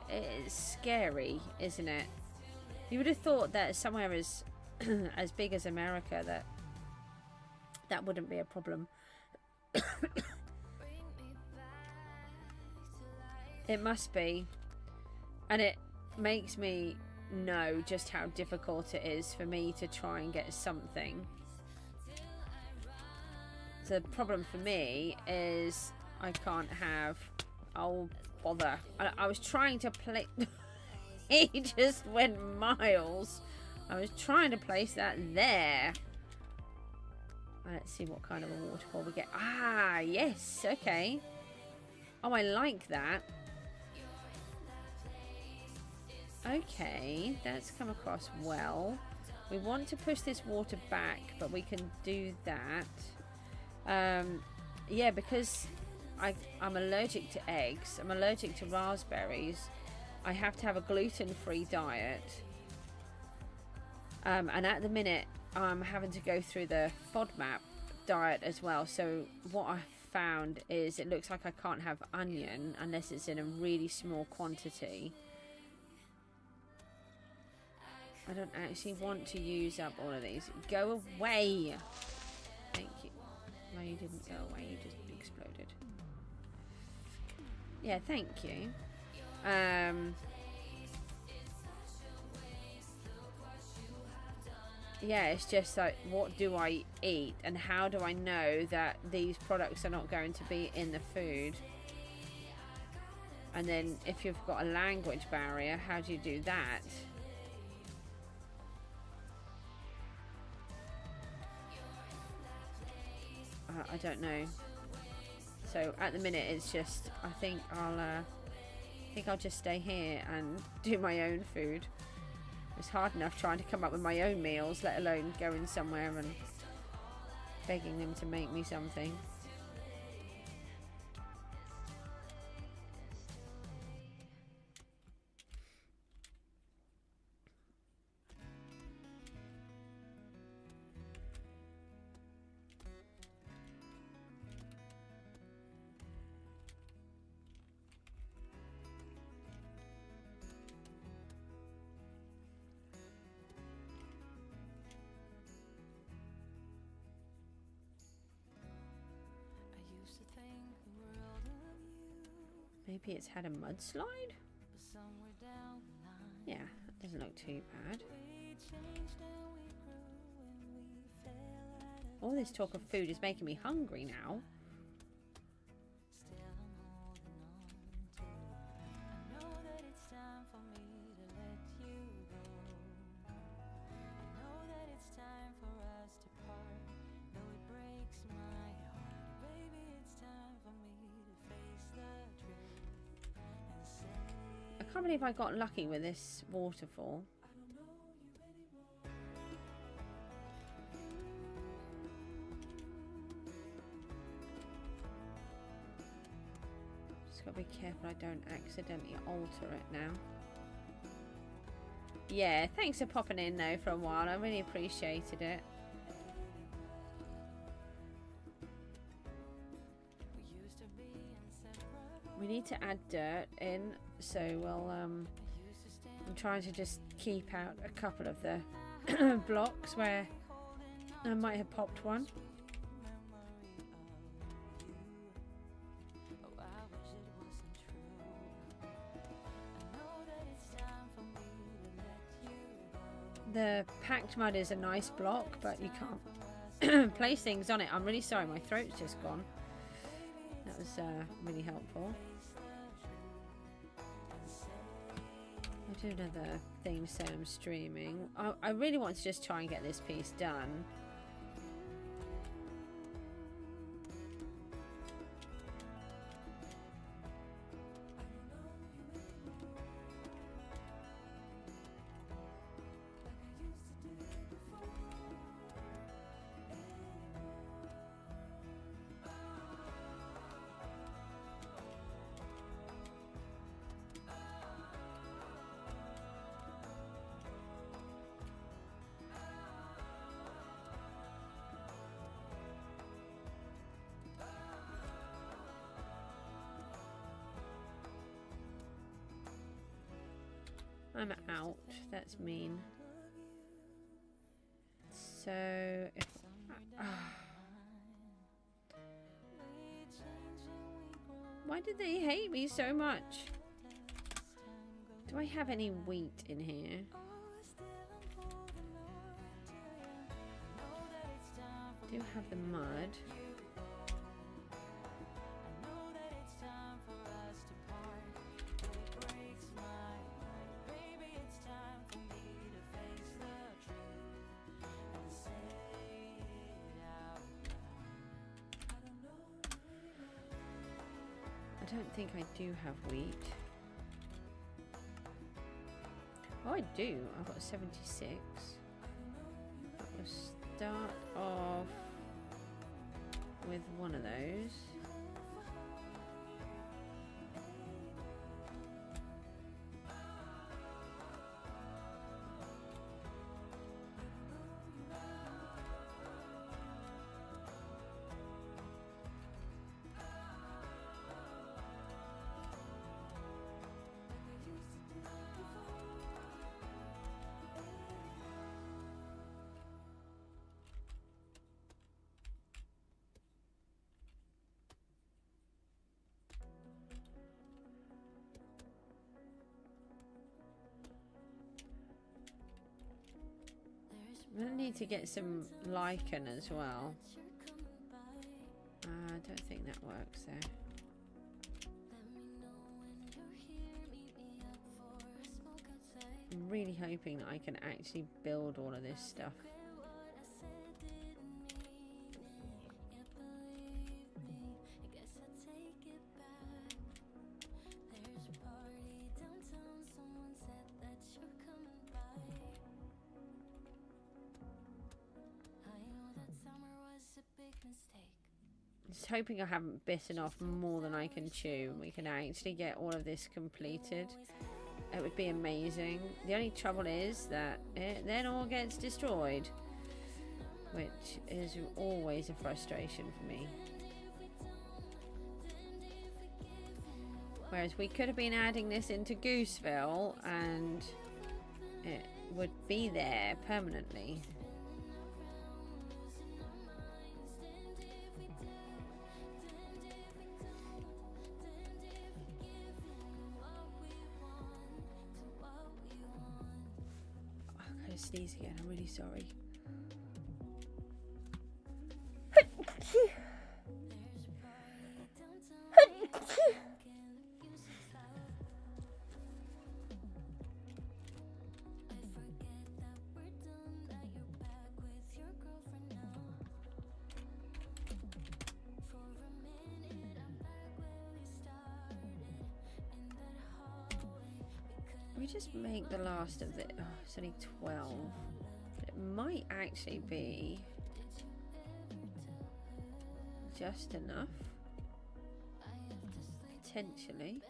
it's scary, isn't it? You would have thought that somewhere as as big as America that wouldn't be a problem. It must be. And it makes me know just how difficult it is for me to try and get something. So the problem for me is I can't have... Oh, bother. I was trying to play... He just went miles. I was trying to place that there. Let's see what kind of a waterfall we get. Ah, yes. Okay. Oh, I like that. Okay, that's come across well. We want to push this water back, but we can do that. Yeah, because I'm allergic to eggs. I'm allergic to raspberries. I have to have a gluten-free diet. And at the minute, I'm having to go through the FODMAP diet as well. So what I found is it looks like I can't have onion unless it's in a really small quantity. I don't actually want to use up all of these. Go away! Thank you. No, you didn't go away. You just exploded. Yeah, thank you. Yeah, it's just like, what do I eat? And how do I know that these products are not going to be in the food? And then if you've got a language barrier, how do you do that? I don't know. So at the minute, it's just I think I'll just stay here and do my own food. It's hard enough trying to come up with my own meals, let alone going somewhere and begging them to make me something. Maybe it's had a mudslide? Yeah, that doesn't look too bad. All this talk of food is making me hungry now. I can't believe I got lucky with this waterfall. Just gotta be careful I don't accidentally alter it now. Yeah, thanks for popping in though for a while. I really appreciated it. We need to add dirt in, so we'll I'm trying to just keep out a couple of the blocks where I might have popped one. The packed mud is a nice block, but you can't place things on it. I'm really sorry, my throat's just gone. That was really helpful. I'll do another thing so I'm streaming. I really want to just try and get this piece done. I'm out. That's mean. So if why did they hate me so much? Do I have any wheat in here? I do have the mud. I don't think I do have wheat. Oh, I do. I've got 76. We'll start off with one of those. I'm gonna need to get some lichen as well. I don't think that works there. I'm really hoping that I can actually build all of this stuff. Just hoping I haven't bitten off more than I can chew. We can actually get all of this completed. It would be amazing. The only trouble is that it then all gets destroyed, which is always a frustration for me. Whereas we could have been adding this into Gooseville and it would be there permanently. Sneeze again, I'm really sorry. We just make the last of it. Oh, it's only 12. It might actually be just enough. Potentially.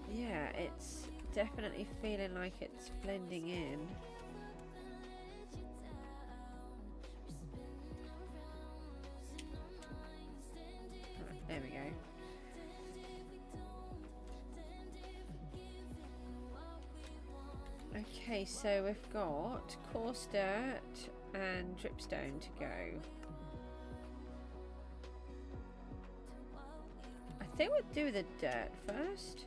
Yeah, it's definitely feeling like it's blending in. Right, there we go. Okay, so we've got coarse dirt and dripstone to go. I think we'll do the dirt first.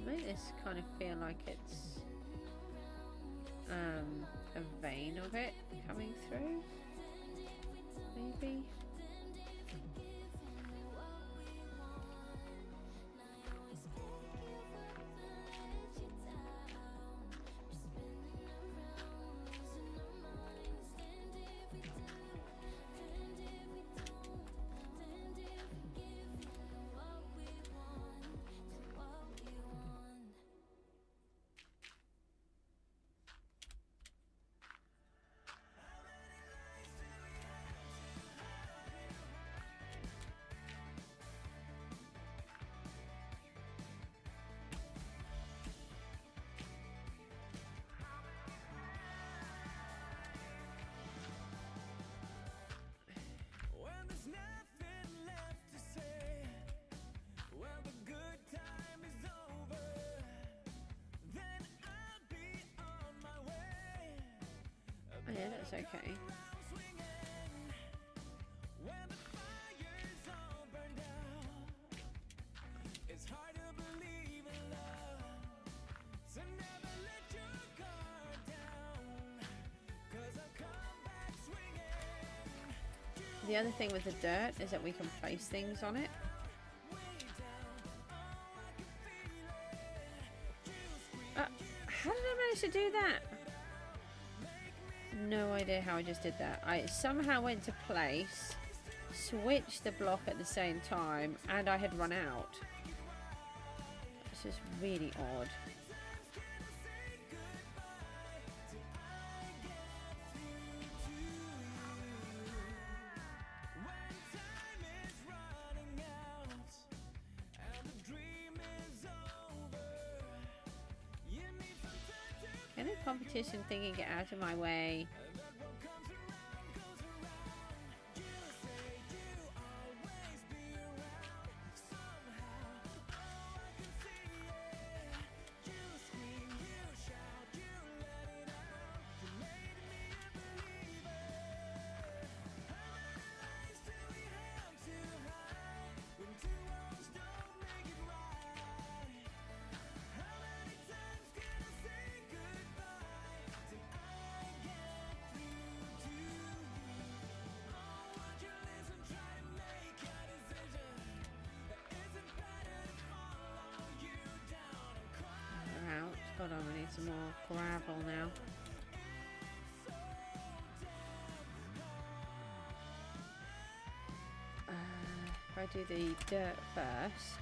Make this kind of feel like it's a vein of it coming through, maybe. that's okay. The other thing with the dirt is that we can place things on it. How did I manage to do that? No idea how I just did that. I somehow went to place, switched the block at the same time, and I had run out. This is really odd. Can a competition thingy get out of my way? Hold on, we need some more gravel now. If I do the dirt first.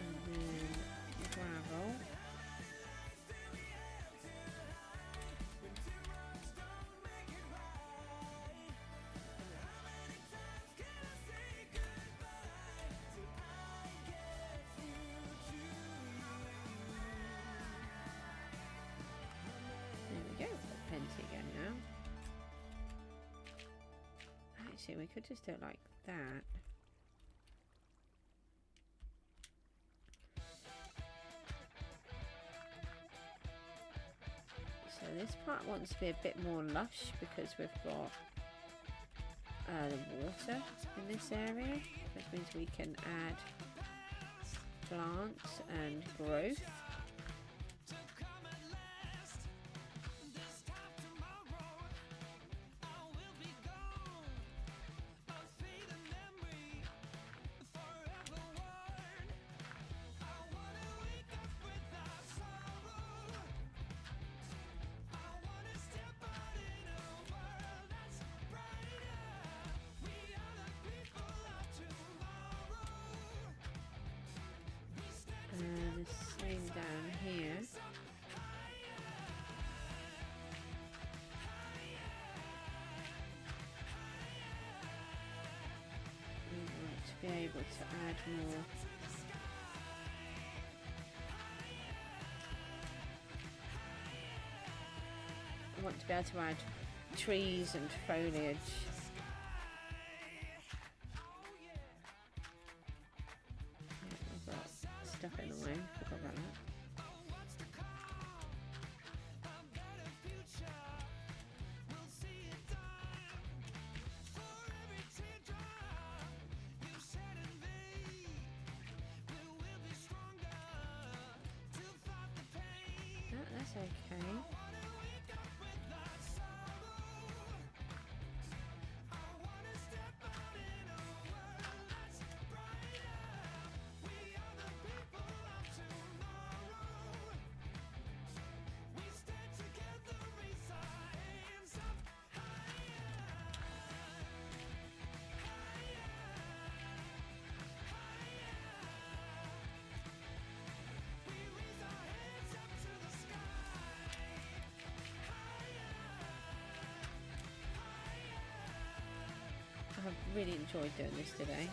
And then gravel. Plenty again now. Actually, we could just do it like that. So this part wants to be a bit more lush because we've got the water in this area, which means we can add plants and growth. The same down here. We want to be able to add more. I want to be able to add trees and foliage. Stuff in the way, forgot about that. No, that's okay. I've really enjoyed doing this today.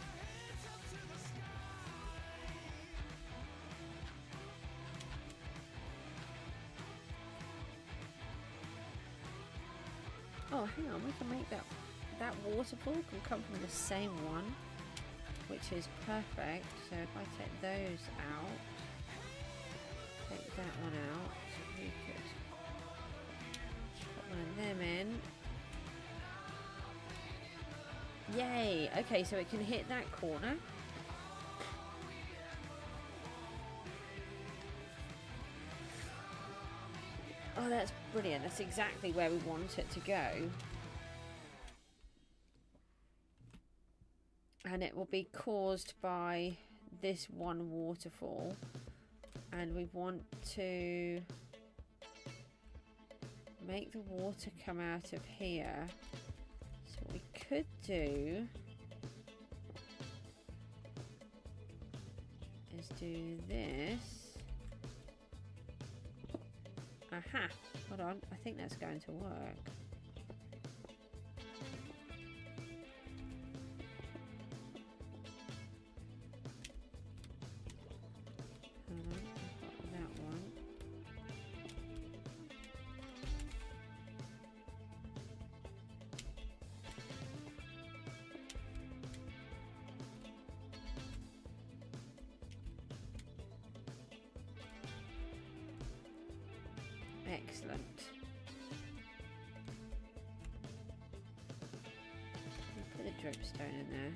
Oh, Oh, hang on, we can make that waterfall can come from the same one, which is perfect. So if I take those out, take that one out, we could put one of them in. Yay! Okay, so it can hit that corner. Oh, that's brilliant. That's exactly where we want it to go. And it will be caused by this one waterfall. And we want to make the water come out of here. So what we could do is do this. Aha! Hold on, I think that's going to work. Hold on, I've got that one. Excellent. Put the dripstone in there.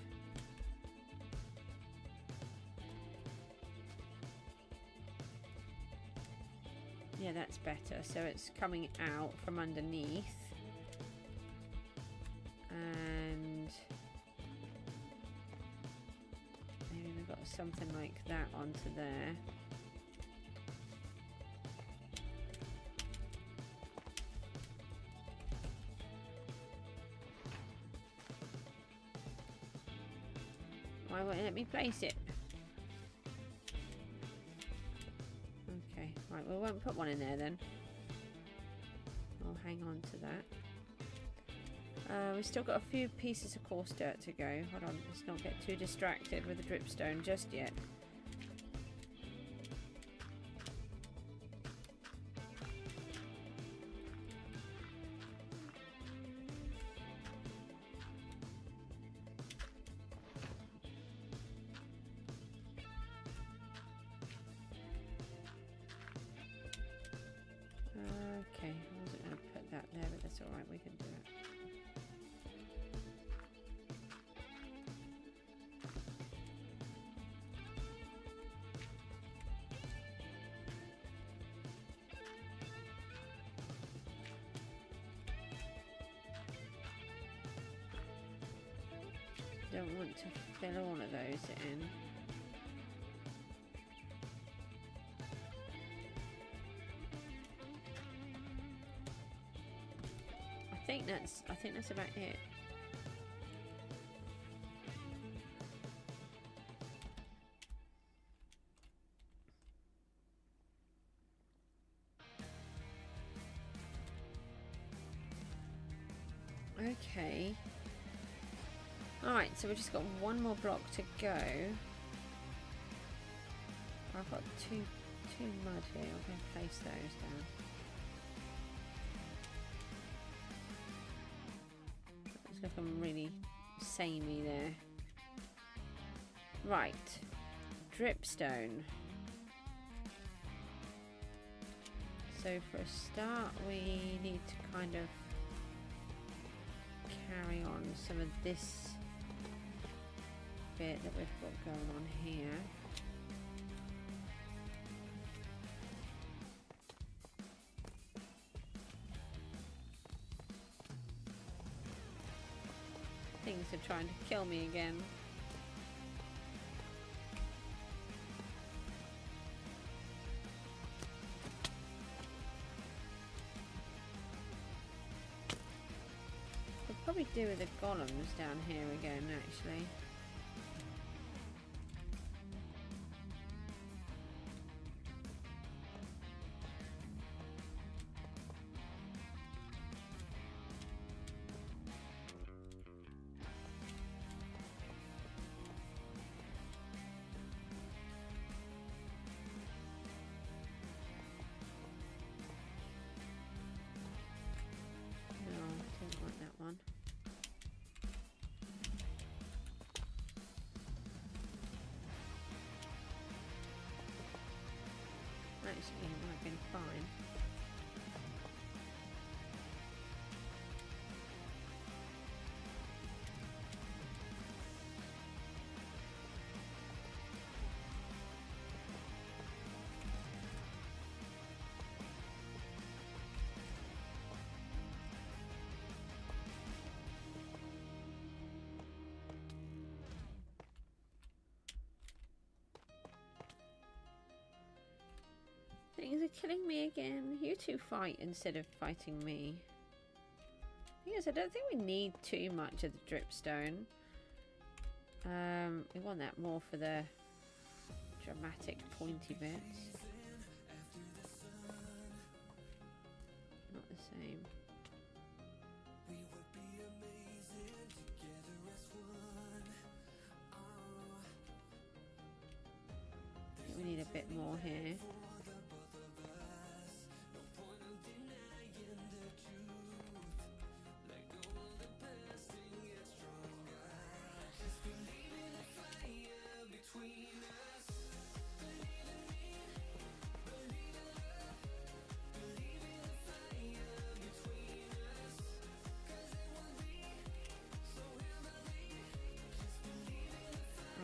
Yeah, that's better. So it's coming out from underneath. And maybe we've got something like that onto there. Why won't it let me place it? Okay, right, we won't put one in there then. I'll hang on to that. We've still got a few pieces of coarse dirt to go. Hold on, let's not get too distracted with the dripstone just yet. Okay, I wasn't going to put that there, but that's alright, we can do it. Don't want to fill all of those in. I think that's about it. Okay. Alright, so we've just got one more block to go. I've got two mud here. I'm going to place those down. Looking really samey there. Right, dripstone. So for a start, we need to kind of carry on some of this bit that we've got going on here. Things are trying to kill me again. Could probably do with the golems down here again, actually. previously would have been fine. Things are killing me again. You two fight instead of fighting me. Yes, I don't think we need too much of the dripstone. We want that more for the dramatic pointy bits. Not the same. I think we need a bit more here.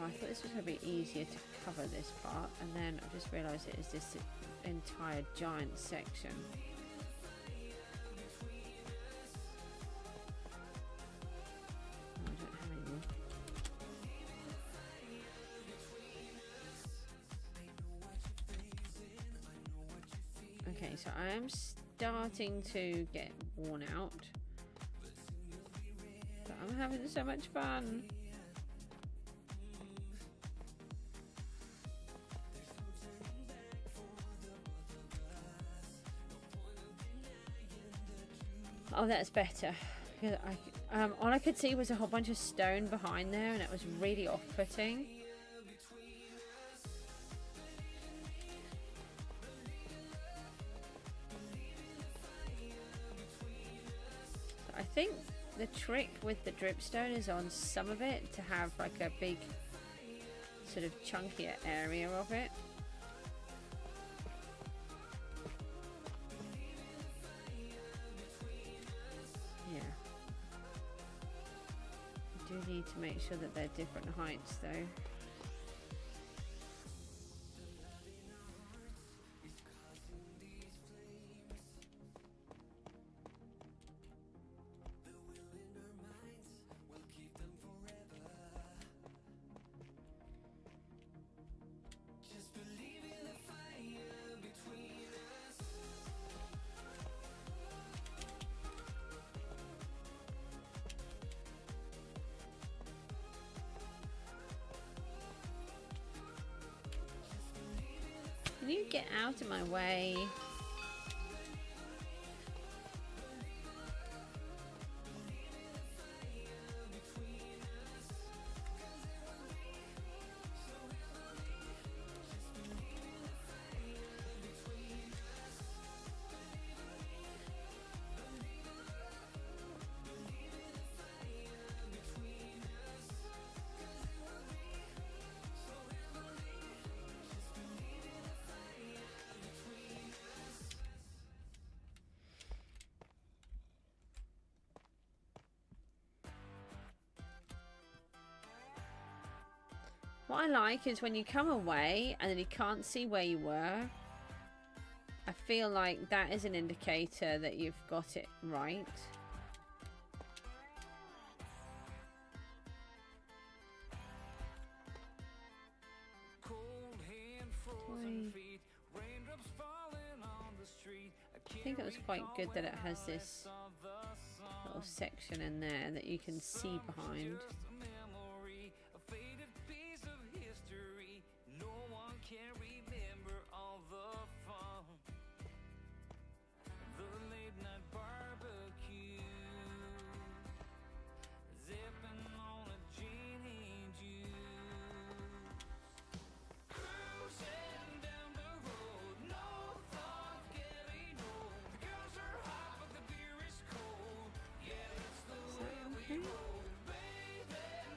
I thought this was going to be easier to cover this part, and then I just realised it is this entire giant section. Oh, I don't have any more. Okay, so I am starting to get worn out, but I'm having so much fun. Oh, that's better. All I could see was a whole bunch of stone behind there, and it was really off-putting. I think the trick with the dripstone is on some of it to have like a big sort of chunkier area of it. Do need to make sure that they're different heights though. Can you get out of my way? What I like is when you come away and then you can't see where you were. I feel like that is an indicator that you've got it right. I think it was quite good that it has this little section in there that you can see behind.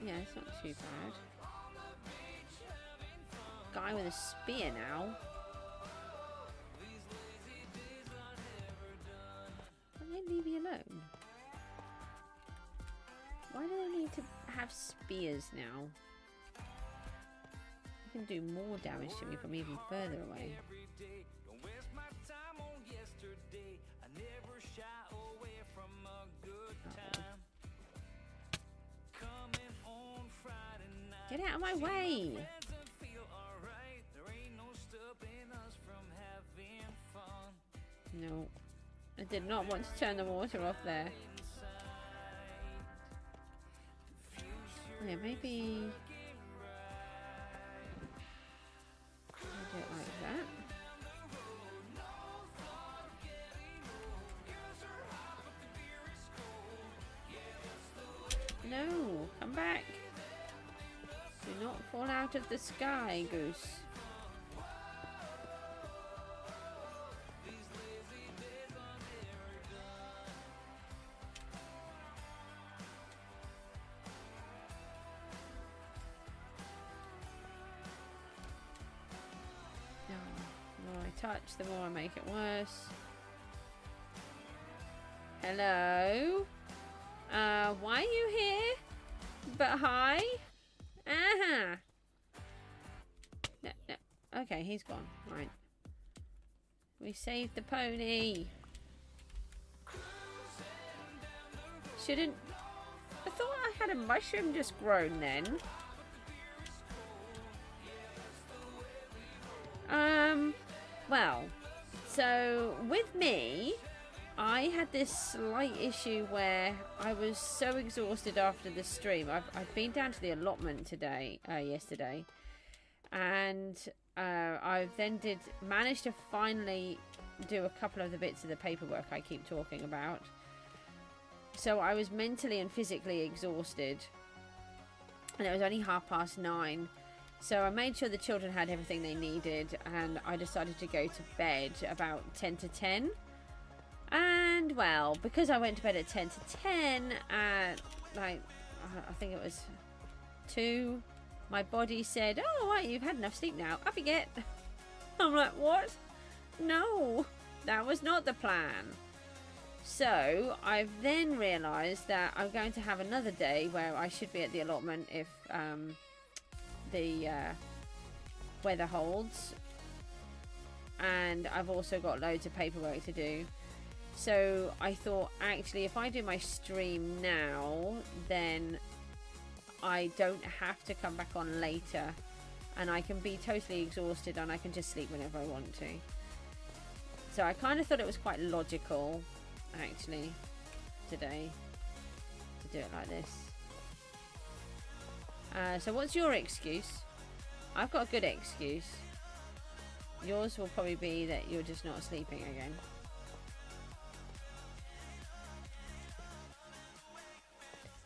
Yeah, it's not too bad. Guy with a spear now. need to have spears now. You can do more damage to me from even further away. Get out of my way! No, I did not want to turn the water off there. Yeah, maybe I'll do it like that. No, come back. Do not fall out of the sky, Goose. The more I touch, the more I make it worse. Hello? Why are you here? But hi? Uh-huh. No, no. Okay, he's gone. Right. We saved the pony. Shouldn't... I thought I had a mushroom just grown then. Well, so with me, I had this slight issue where I was so exhausted after the stream. I've been down to the allotment yesterday, and I then managed to finally do a couple of the bits of the paperwork I keep talking about. So I was mentally and physically exhausted, and it was only 9:30. So I made sure the children had everything they needed, and I decided to go to bed about 10 to 10. And, well, because I went to bed at 10 to 10, at, like, I think it was 2, my body said, oh, right, you've had enough sleep now. Up you get. I'm like, what? No, that was not the plan. So I've then realised that I'm going to have another day where I should be at the allotment if the weather holds. And I've also got loads of paperwork to do. So I thought, actually, if I do my stream now, then I don't have to come back on later, and I can be totally exhausted and I can just sleep whenever I want to. So I kind of thought it was quite logical, actually, today to do it like this. So what's your excuse? I've got a good excuse. Yours will probably be that you're just not sleeping again.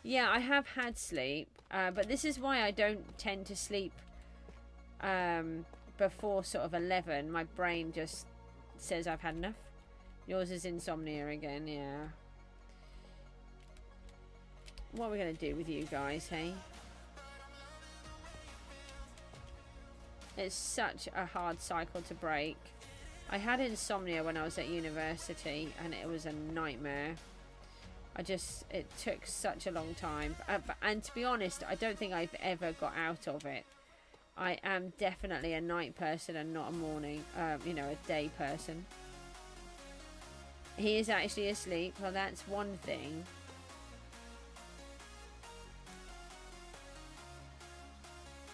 Yeah, I have had sleep, but this is why I don't tend to sleep before sort of 11. My brain just says I've had enough. Yours is insomnia again, yeah. What are we going to do with you guys, hey? It's such a hard cycle to break. I had insomnia when I was at university, and it was a nightmare. It took such a long time. And to be honest, I don't think I've ever got out of it. I am definitely a night person and not a morning, a day person. He is actually asleep. Well, that's one thing.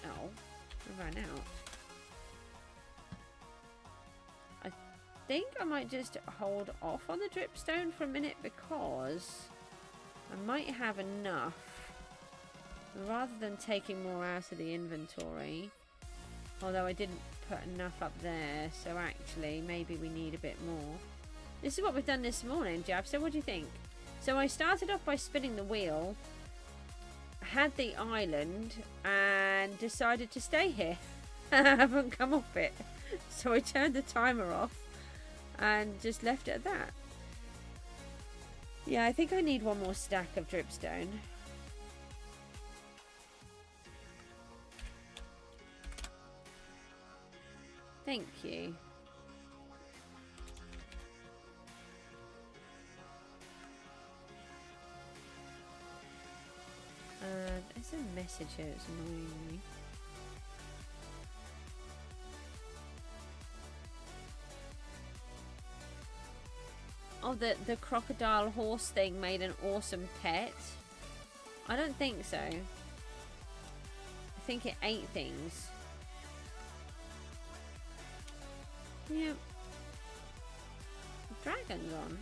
Oh, I ran out. I think I might just hold off on the dripstone for a minute because I might have enough rather than taking more out of the inventory. Although I didn't put enough up there, so actually maybe we need a bit more. This is what we've done this morning, Jab. So what do you think? So I started off by spinning the wheel, had the island, and decided to stay here. I haven't come off it. So I turned the timer off and just left it at that. Yeah, I think I need one more stack of dripstone. Thank you. There's a message here that's annoying me. Oh, the crocodile horse thing made an awesome pet. I don't think so. I think it ate things. Yep. Dragon's on.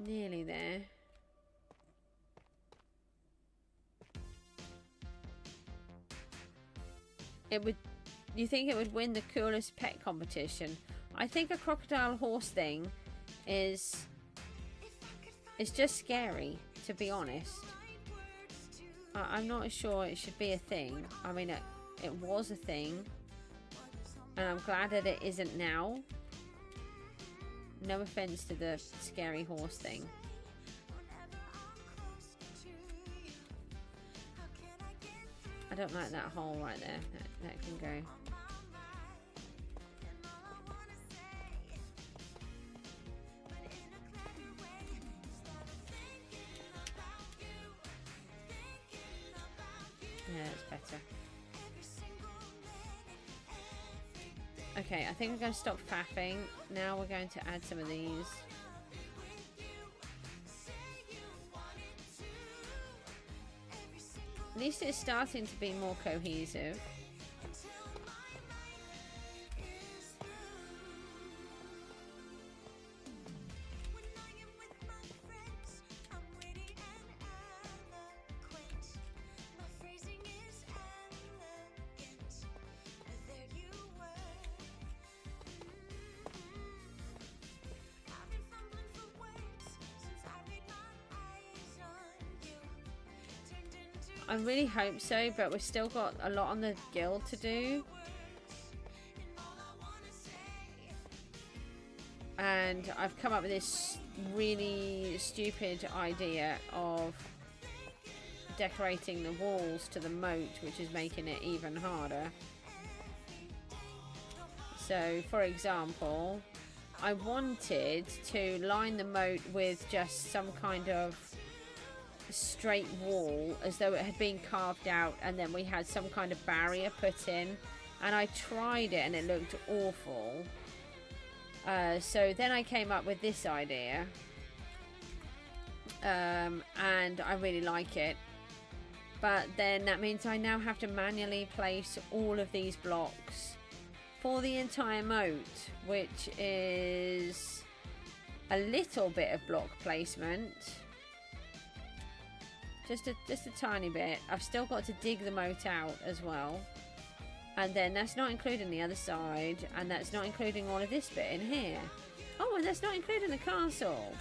Nearly there. It would. You think it would win the coolest pet competition? I think a crocodile horse thing is. It's just scary, to be honest. I'm not sure it should be a thing. I mean, it was a thing, and I'm glad that it isn't now. No offense to the scary horse thing. I don't like that hole right there. That can go. Yeah, that's better. Okay, I think we're going to stop faffing. Now we're going to add some of these. At least it's starting to be more cohesive. I really hope so, but we've still got a lot on the guild to do. And I've come up with this really stupid idea of decorating the walls to the moat, which is making it even harder. So, for example, I wanted to line the moat with just some kind of straight wall, as though it had been carved out, and then we had some kind of barrier put in, and I tried it and it looked awful. So then I came up with this idea, and I really like it, but then that means I now have to manually place all of these blocks for the entire moat, which is a little bit of block placement. Just a tiny bit. I've still got to dig the moat out as well. And then that's not including the other side. And that's not including all of this bit in here. Oh, and that's not including the castle.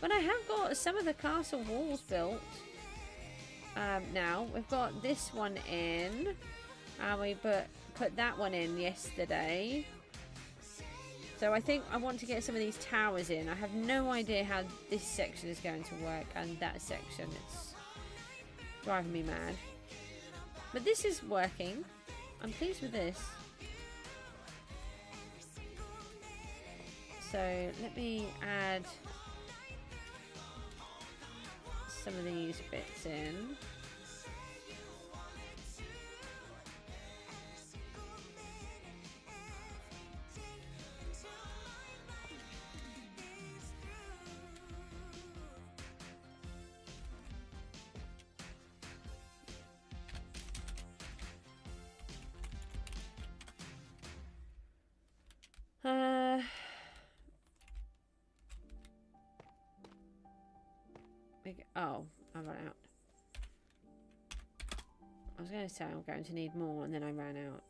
But I have got some of the castle walls built. Now, we've got this one in. And we put that one in yesterday. So I think I want to get some of these towers in. I have no idea how this section is going to work. And that section, it's driving me mad, but this is working. I'm pleased with this. So let me add some of these bits in. Oh, I ran out. I was going to say I'm going to need more, and then I ran out.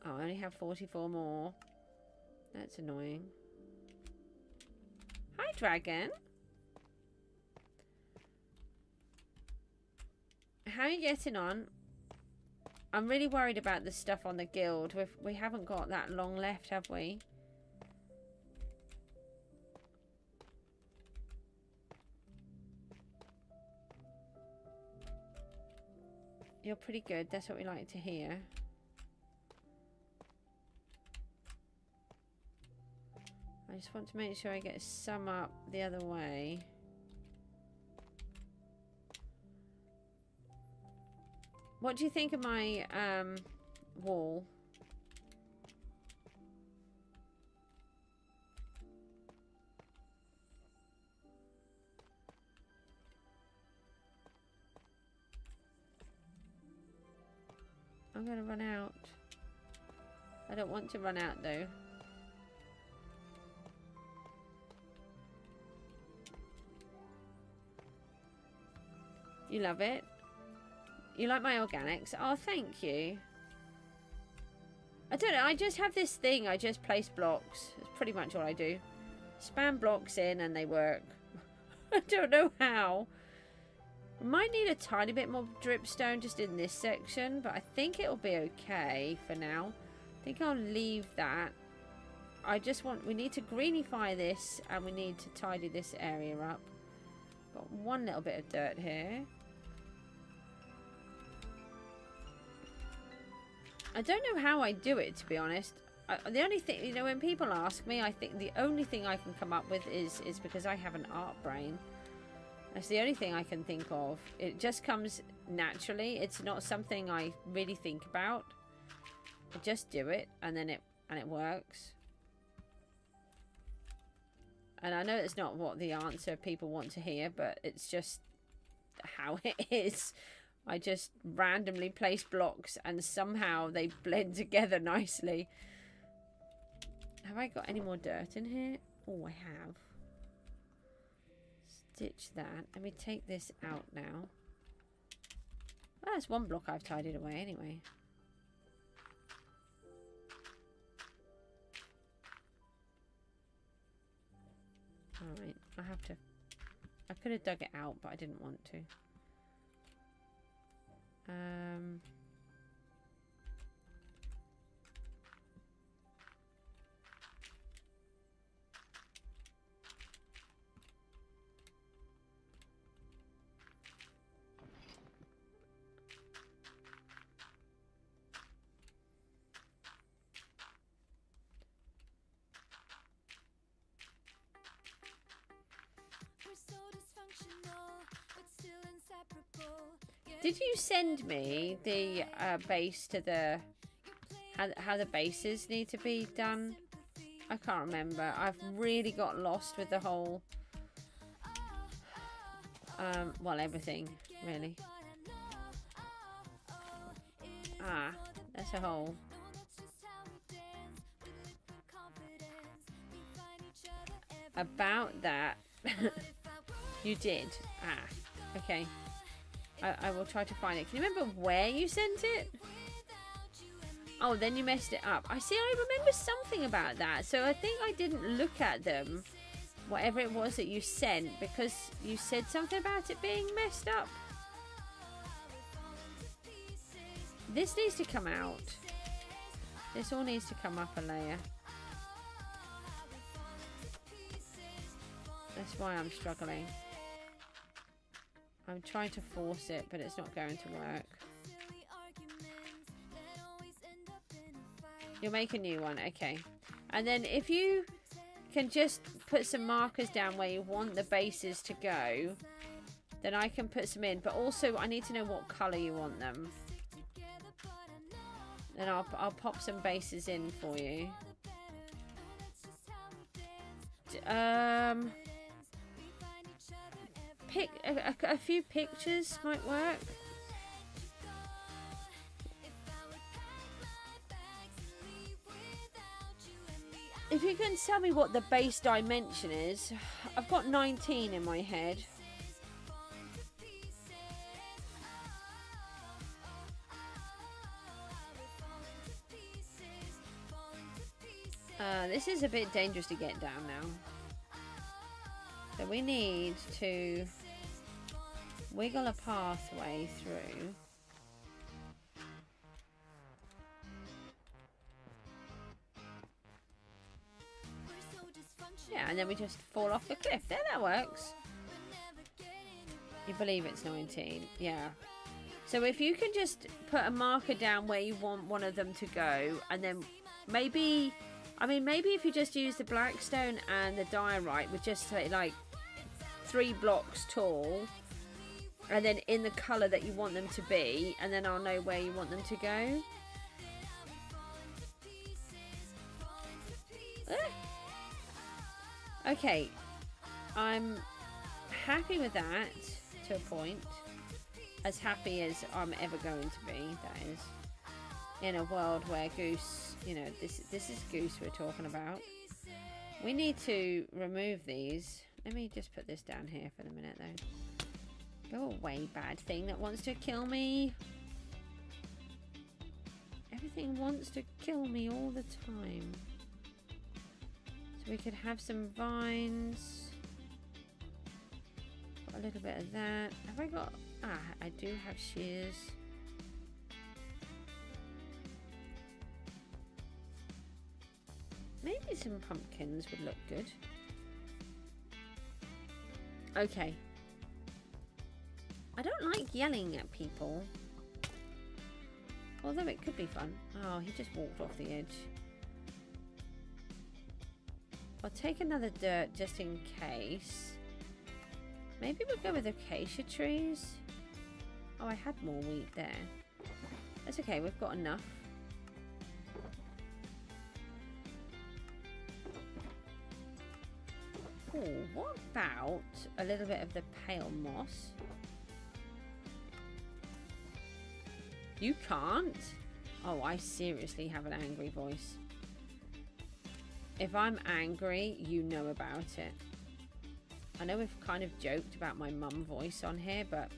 Oh, I only have 44 more. That's annoying. Hi, dragon. How are you getting on? I'm really worried about the stuff on the guild. We haven't got that long left, have we? You're pretty good. That's what we like to hear. I just want to make sure I get some up the other way. What do you think of my wall? I'm gonna run out. I don't want to run out though. You love it? You like my organics? Oh, thank you. I don't know, I just have this thing, I just place blocks. That's pretty much what I do. Spam blocks in and they work. I don't know how. I might need a tiny bit more dripstone just in this section, but I think it'll be okay for now. I think I'll leave that. We need to greenify this and we need to tidy this area up. Got one little bit of dirt here. I don't know how I do it, to be honest. The only thing, you know, when people ask me, I think the only thing I can come up with is because I have an art brain. That's the only thing I can think of. It just comes naturally. It's not something I really think about. I just do it, and then it works. And I know it's not what the answer people want to hear, but it's just how it is. I just randomly place blocks and somehow they blend together nicely. Have I got any more dirt in here? Oh, I have. Stitch that. Let me take this out now. Well, that's one block I've tidied away anyway. Alright, I could have dug it out, but I didn't want to. Did you send me the base to the how the bases need to be done? I can't remember. I've really got lost with the whole well, everything really. That's a hole. About that. You did. Okay. I will try to find it. Can you remember where you sent it? Oh, then you messed it up. I see, I remember something about that. So I think I didn't look at them, whatever it was that you sent, because you said something about it being messed up. This needs to come out. This all needs to come up a layer. That's why I'm struggling. I'm trying to force it, but it's not going to work. You'll make a new one, okay. And then if you can just put some markers down where you want the bases to go, then I can put some in. But also, I need to know what colour you want them. Then I'll pop some bases in for you. Pick a few pictures might work. If you can tell me what the base dimension is, I've got 19 in my head. This is a bit dangerous to get down now. So we need to wiggle a pathway through. Yeah, and then we just fall off the cliff. There, that works. You believe it's 19? Yeah. So if you can just put a marker down where you want one of them to go, and then maybe, I mean, maybe if you just use the blackstone and the diorite with just say like 3 blocks tall, and then in the colour that you want them to be, and then I'll know where you want them to go. Okay, I'm happy with that to a point. As happy as I'm ever going to be, that is. In a world where Goose, you know, this is Goose we're talking about. We need to remove these. Let me just put this down here for the minute though. Go away, bad thing that wants to kill me. Everything wants to kill me all the time. So we could have some vines. Got a little bit of that. Have I got... Ah, I do have shears. Maybe some pumpkins would look good. Okay. I don't like yelling at people. Although it could be fun. Oh, he just walked off the edge. I'll take another dirt just in case. Maybe we'll go with acacia trees. Oh, I had more wheat there. That's okay, we've got enough. Oh, what about a little bit of the pale moss? You can't? Oh, I seriously have an angry voice. If I'm angry, you know about it. I know we've kind of joked about my mum voice on here, but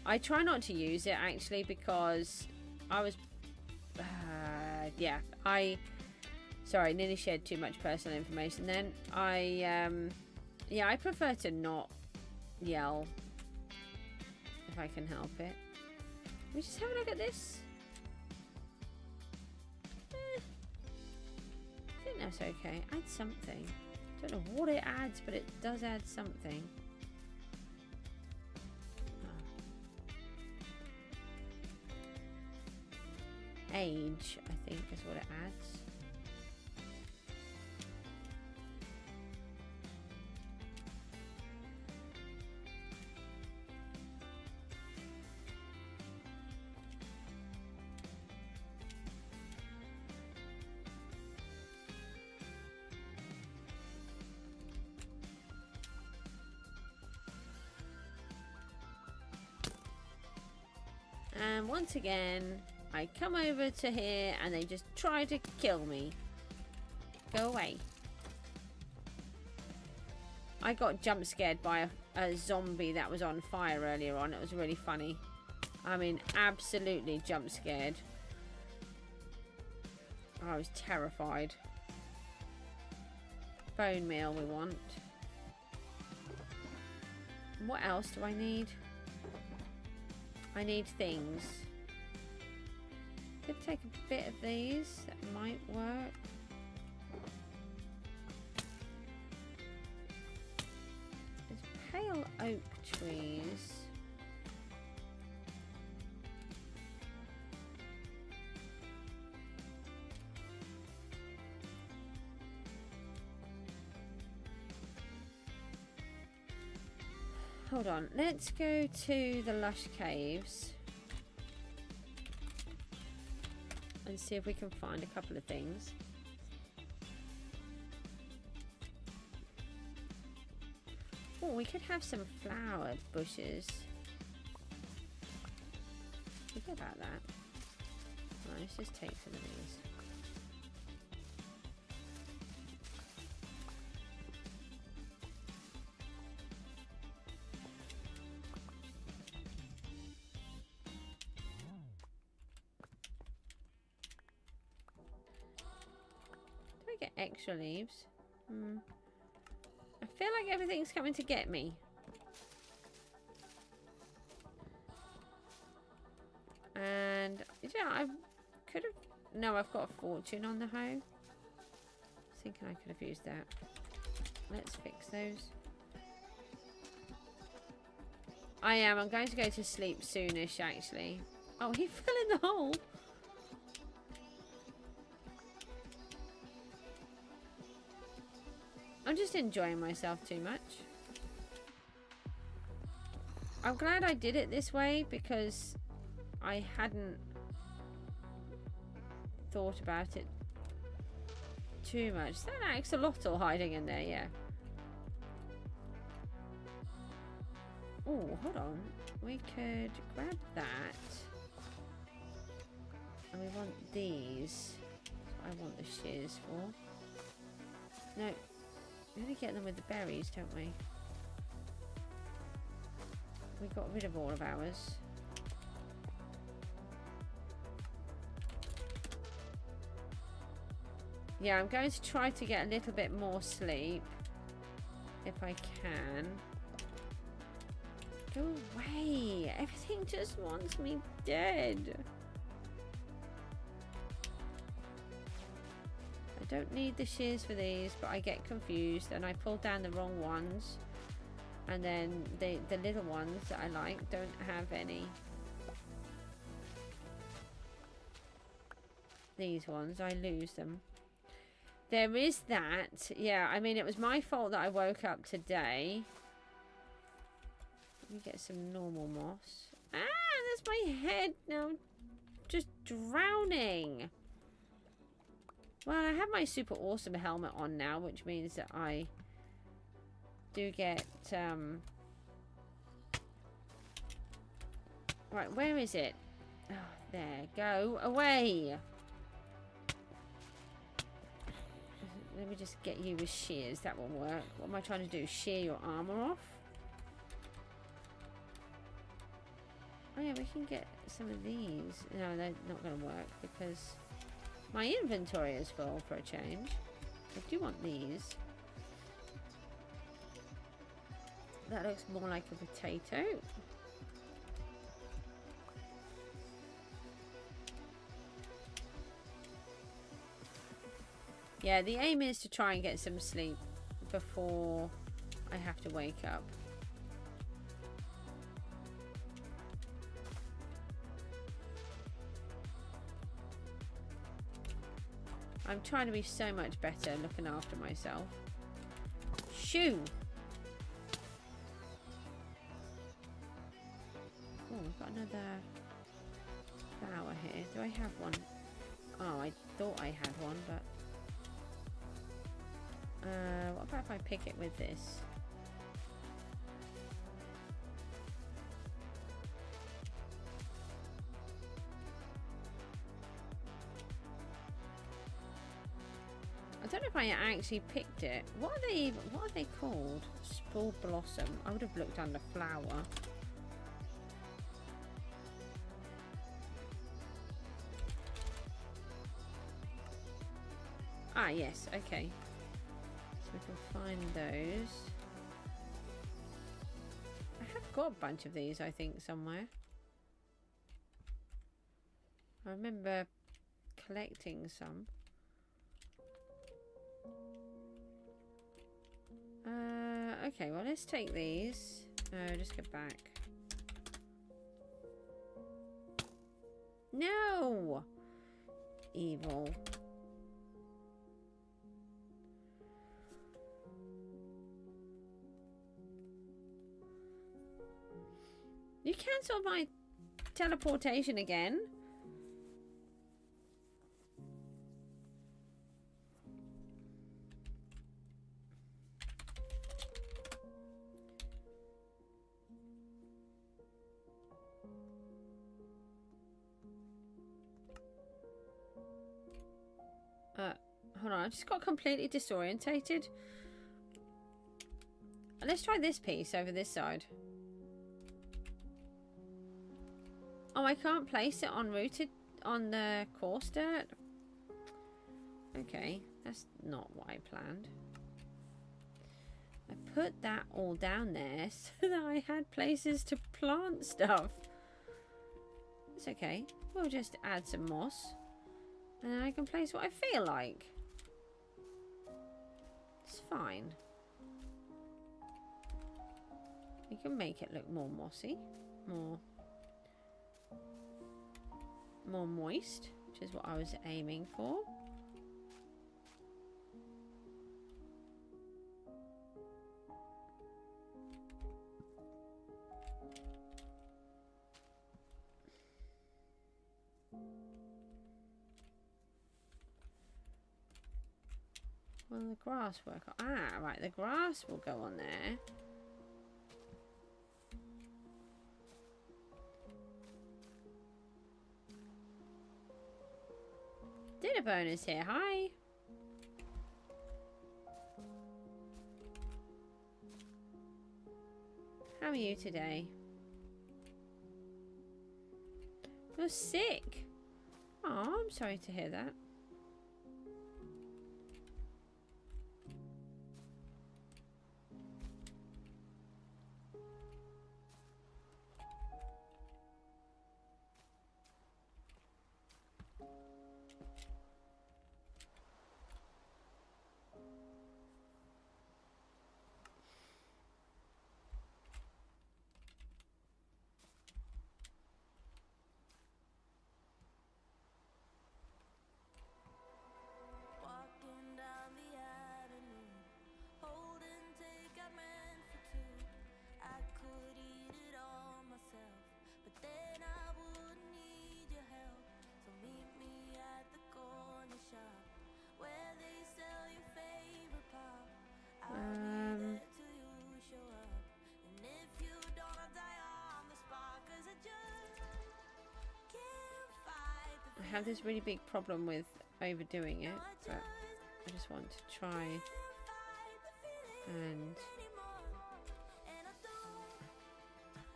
I try not to use it actually because I was... yeah, sorry, nearly shared too much personal information then. Yeah, I prefer to not yell if I can help it. Let me just have a look at this. I think that's okay. Add something. Don't know what it adds, but it does add something. Age, I think, is what it adds. And once again, I come over to here and they just try to kill me. Go away. I got jump scared by a zombie that was on fire earlier on. It was really funny. I mean, absolutely jump scared. I was terrified. Bone meal we want. What else do I need? I need things. Could take a bit of these. That might work. There's pale oak trees. Hold on, let's go to the lush caves and see if we can find a couple of things. Oh, we could have some flower bushes. Forget about that. Right, let's just take some of these. Get extra leaves. I feel like everything's coming to get me. And yeah, I could have... No, I've got a fortune on the hoe. I was thinking I could have used that. Let's fix those. I am. I'm going to go to sleep soonish, actually. Oh, he fell in the hole. I'm just enjoying myself too much. I'm glad I did it this way because I hadn't thought about it too much. Is that an axolotl hiding in there? Yeah. Oh, hold on. We could grab that. And we want these. That's what I want the shears for. No. We only get them with the berries, don't we? We got rid of all of ours. Yeah, I'm going to try to get a little bit more sleep. If I can. Go away. Everything just wants me dead. I don't need the shears for these, but I get confused and I pull down the wrong ones. And then the little ones that I like don't have any. These ones, I lose them. There is that. Yeah, I mean, it was my fault that I woke up today. Let me get some normal moss. Ah, that's my head now. Just drowning. Well, I have my super awesome helmet on now, which means that I do get, right, where is it? Oh, there. Go away. Let me just get you with shears. That will work. What am I trying to do? Shear your armor off? Oh yeah, we can get some of these. No, they're not going to work because my inventory is full for a change. I do want these. That looks more like a potato. Yeah, the aim is to try and get some sleep before I have to wake up. I'm trying to be so much better looking after myself. Shoo! Oh, I've got another flower here. Do I have one? Oh, I thought I had one, but... what about if I pick it with this? I don't know if I actually picked it. What are they called? Spore blossom. I would have looked under flower. Ah, yes, okay. So we can find those. I have got a bunch of these, I think, somewhere. I remember collecting some. Okay, well, let's take these. Just go back. No! Evil. You cancelled my teleportation again. Hold on, I just got completely disorientated. Let's try this piece over this side. Oh, I can't place it on the coarse dirt. Okay, that's not what I planned. I put that all down there so that I had places to plant stuff. It's okay. We'll just add some moss. And then I can place what I feel like. It's fine. You can make it look more mossy, more moist, which is what I was aiming for. Will the grass work? Ah, right, the grass will go on there. Dinner bonus here, hi! How are you today? You're sick? Oh, I'm sorry to hear that. Walking down the avenue, holding take I meant for two. I could eat it all myself, but then I wouldn't need your help. So meet me at the corner shop where they sell your favorite pop. I'll be there till you show up, and if you don't, I'll die on the spot. 'Cause I just can't fight the I have this really big problem with overdoing it, but I just want to try and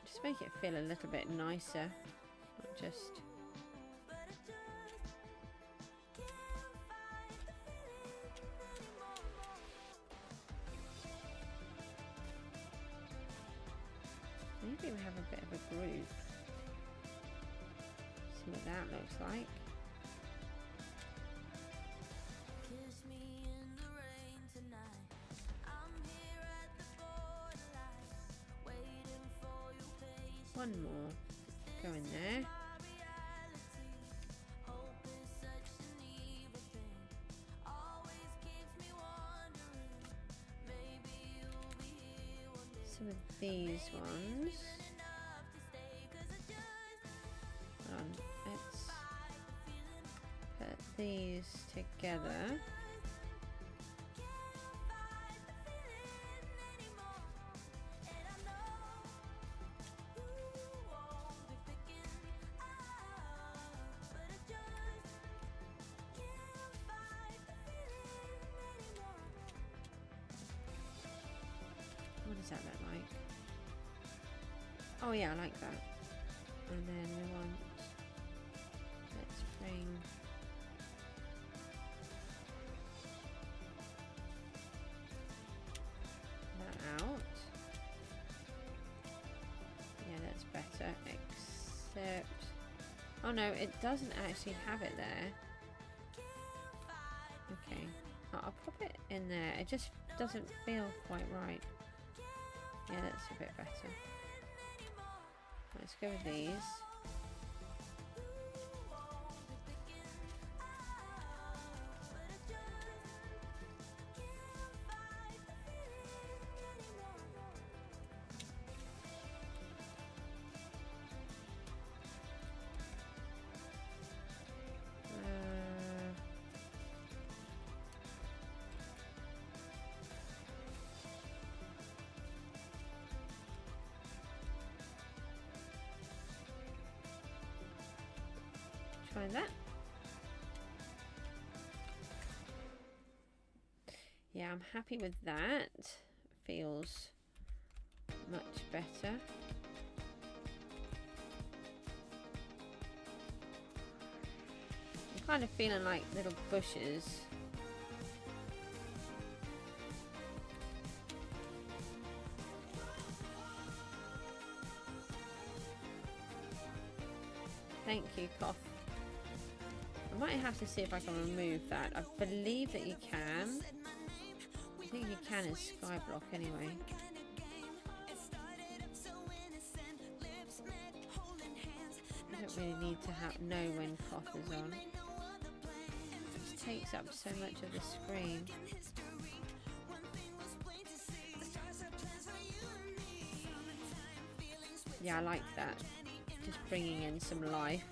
just make it feel a little bit nicer, not just maybe we have a bit of a group. See what that looks like. Kiss me in the rain tonight. I'm here at the borderline, waiting for your patience. One more. Go in there. My reality, hope is such an evil thing. Always keeps me wondering. Maybe you'll be here one day. Some of these ones. Enough to stay, 'cause I just Hold on. Let's put these together. What does that look like? Oh yeah, I like that. And then we want, let's bring that out. Yeah, that's better, except, oh no, it doesn't actually have it there. Okay, I'll pop it in there. It just doesn't feel quite right. Yeah, that's a bit better. Let's go with these. Try that. Yeah, I'm happy with that. Feels much better. I'm kind of feeling like little bushes. Thank you, Cough. I might have to see if I can remove that. I believe that you can. I think you can in Skyblock anyway. really need to know when cough is on. It just takes up so much of the screen. Yeah, I like that. Just bringing in some life.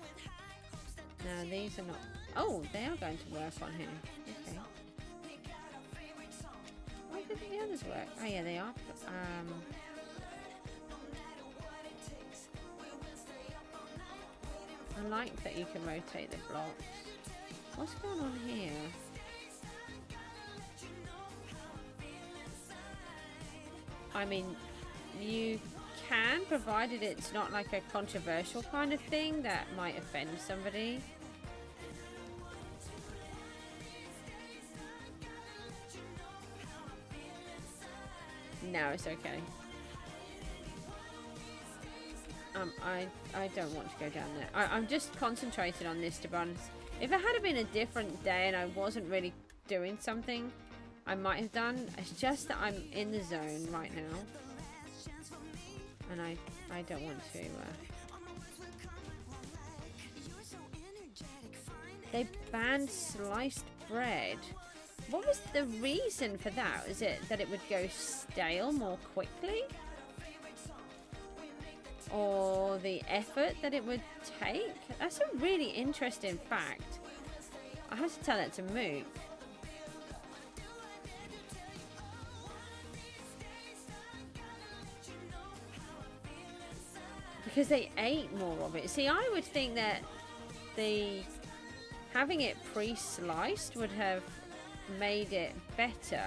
Now these are not... Oh, they are going to work on here. Okay. Why didn't the others work? Oh yeah, they are. I like that you can rotate the blocks. What's going on here? I mean, you can, provided it's not like a controversial kind of thing that might offend somebody. No, it's okay. I don't want to go down there. I'm just concentrated on this, to be honest. If it had been a different day and I wasn't really doing something, I might have done. It's just that I'm in the zone right now. And I don't want to. They banned sliced bread. What was the reason for that? Is it that it would go stale more quickly? Or the effort that it would take? That's a really interesting fact. I have to tell it to Mook. Because they ate more of it. See, I would think that having it pre-sliced would have made it better.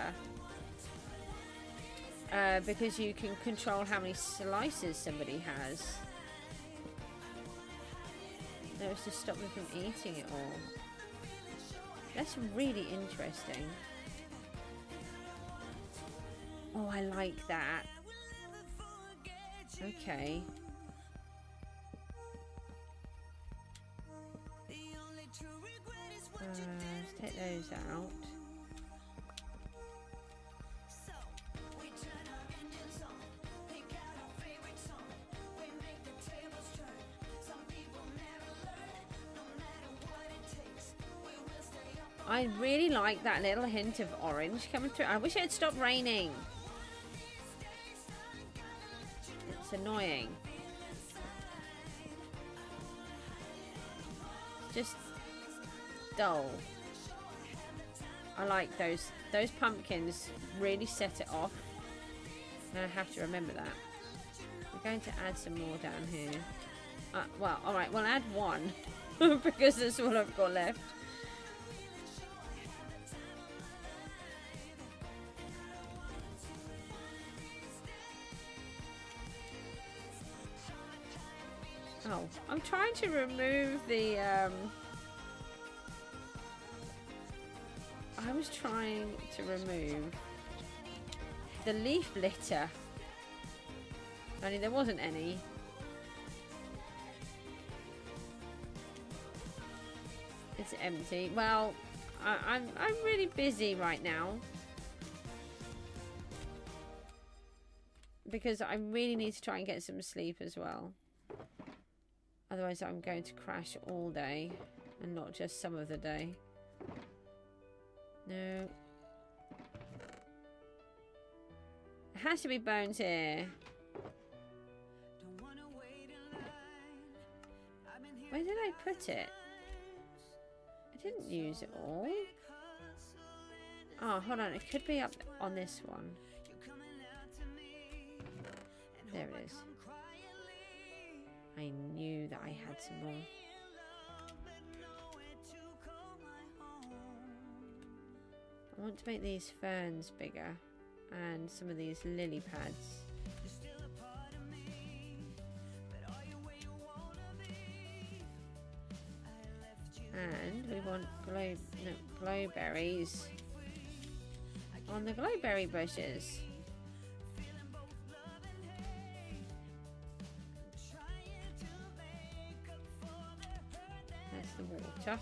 Because you can control how many slices somebody has. That was to stop them from eating it all. That's really interesting. Oh, I like that. Okay. Let's take those out. I really like that little hint of orange coming through. I wish it had stopped raining. It's annoying. Just dull. I like those pumpkins really set it off. And I have to remember that. We're going to add some more down here. Well, alright, we'll add one. Because that's all I've got left. Oh, I'm trying to remove the, I was trying to remove the leaf litter. Only there wasn't any. It's empty. Well, I'm really busy right now. Because I really need to try and get some sleep as well. Otherwise I'm going to crash all day and not just some of the day. No. There has to be bones here. Where did I put it? I didn't use it all. Oh, hold on. It could be up on this one. There it is. I knew that I had some more. I want to make these ferns bigger and some of these lily pads. And we want glowberries on the glowberry bushes. That's the water.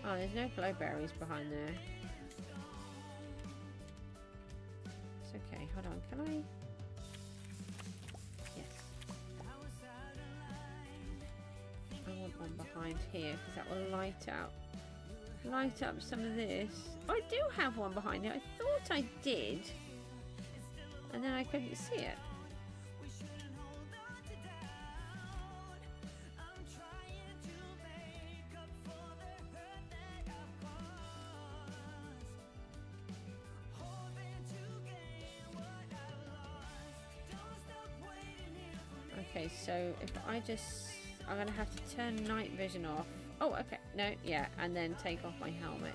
Oh, there's no glowberries behind there. It's okay. Hold on. Can I? Yes. I want one behind here because that will light up some of this. Oh, I do have one behind it. I thought I did, and then I couldn't see it. Okay, so if I just... I'm going to have to turn night vision off. Oh, okay. No, yeah. And then take off my helmet.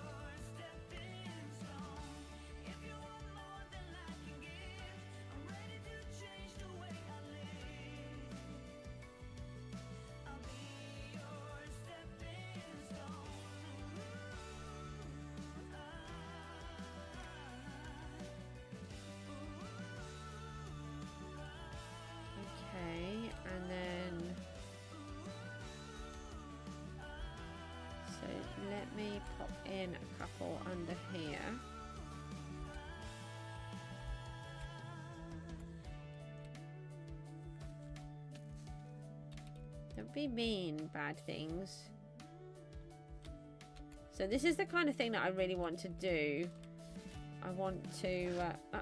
Let me pop in a couple under here. Don't be mean, bad things. So this is the kind of thing that I really want to do. I want to...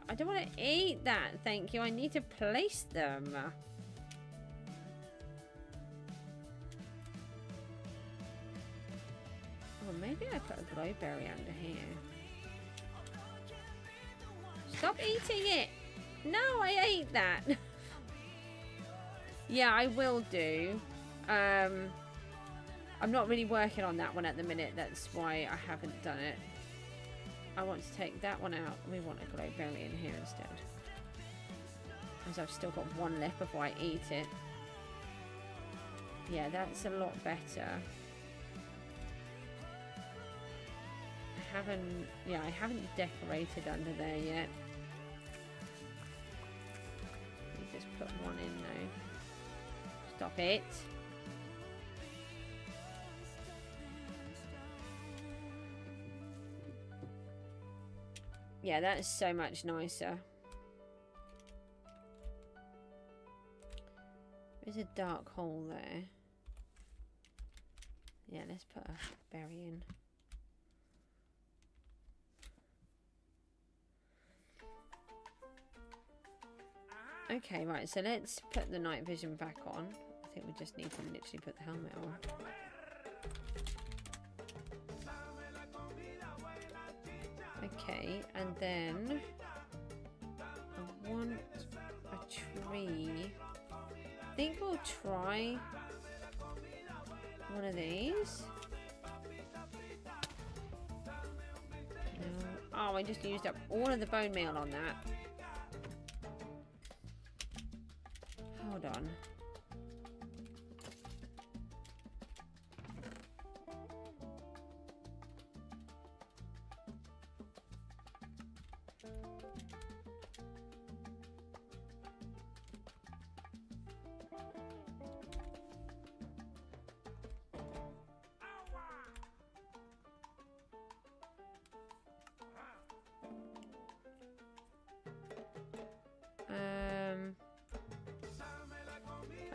I don't want to eat that, thank you. I need to place them. Oh, maybe I put a glowberry under here. Stop eating it! No, I ate that! Yeah, I will do. I'm not really working on that one at the minute. That's why I haven't done it. I want to take that one out. We want a glowberry in here instead. As I've still got one left before I eat it. Yeah, that's a lot better. I haven't decorated under there yet. Let me just put one in now. Stop it. Yeah, that's so much nicer. There's a dark hole there. Yeah, let's put a berry in. Okay, right, so let's put the night vision back on. I think we just need to literally put the helmet on. Okay, and then I want a tree. I think we'll try one of these. No. Oh, I just used up all of the bone meal on that. Hold on.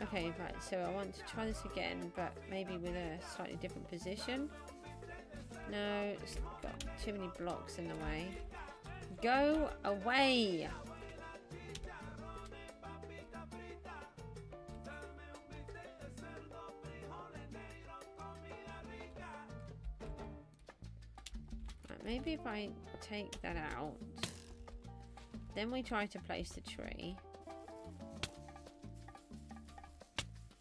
Okay, right, so I want to try this again, but maybe with a slightly different position. No, it's got too many blocks in the way. Go away! Right, maybe if I take that out, then we try to place the tree.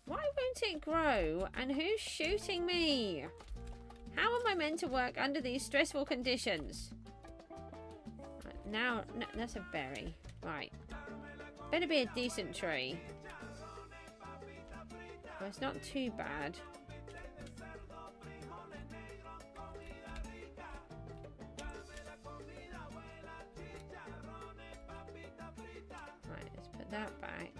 Why won't it grow? And who's shooting me? How am I meant to work under these stressful conditions? Right, now, no, that's a berry. Right. Better be a decent tree. Well, it's not too bad. Right, let's put that back.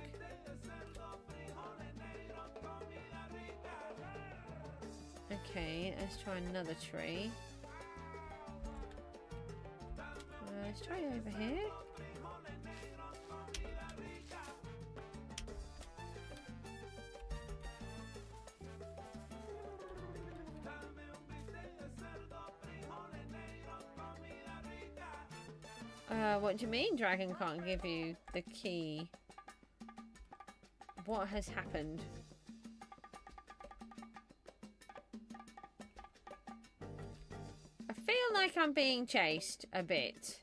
Okay, let's try another tree. Let's try over here. What do you mean Dragon can't give you the key? What has happened? I feel like I'm being chased a bit.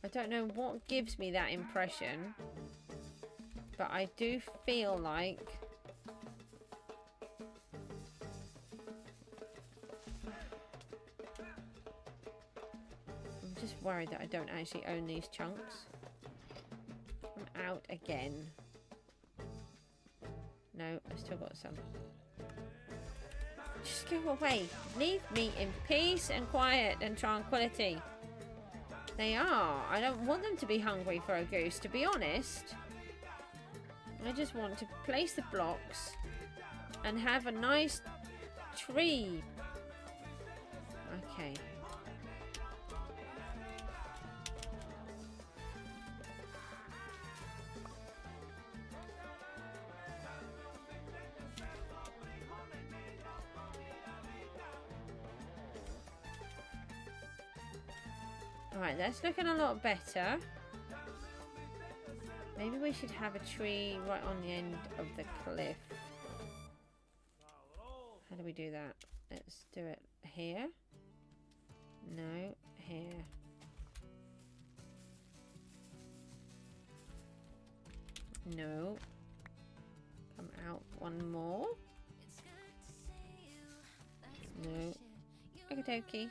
I don't know what gives me that impression, but I do feel like I'm just worried that I don't actually own these chunks. I'm out again. No, I've still got some. Just go away. Leave me in peace and quiet and tranquility. They are. I don't want them to be hungry for a goose, to be honest. I just want to place the blocks and have a nice tree. Okay. Alright, that's looking a lot better. Maybe we should have a tree right on the end of the cliff. How do we do that? Let's do it here. No, here. No. Come out one more. No. Okie dokie.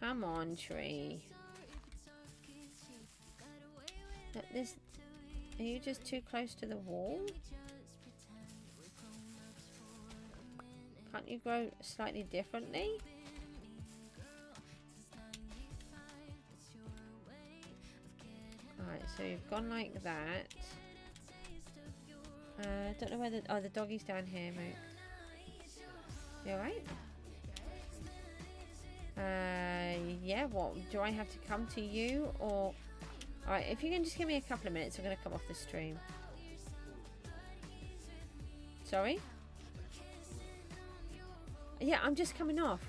Come on, tree. This, are you just too close to the wall? Can't you grow slightly differently? Alright, so you've gone like that. Don't know where the... Oh, the doggy's down here, mate. You alright? Yeah, what? Do I have to come to you, or... Alright, if you can just give me a couple of minutes, I'm going to come off the stream. Sorry? Yeah, I'm just coming off.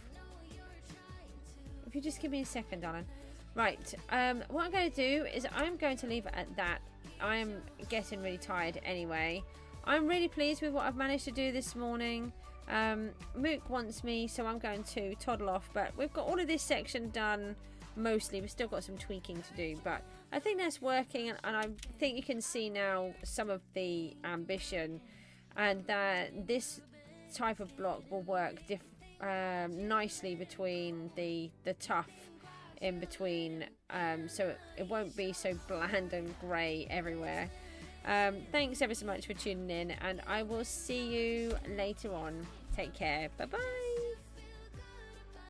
If you just give me a second, darling. Right, what I'm going to do is I'm going to leave it at that. I'm getting really tired anyway. I'm really pleased with what I've managed to do this morning. Mook wants me, so I'm going to toddle off, but we've got all of this section done mostly. We've still got some tweaking to do, but I think that's working, and I think you can see now some of the ambition, and that this type of block will work nicely between the tough in between, so it won't be so bland and grey everywhere. Thanks ever so much for tuning in, and I will see you later on. Take care. Bye bye.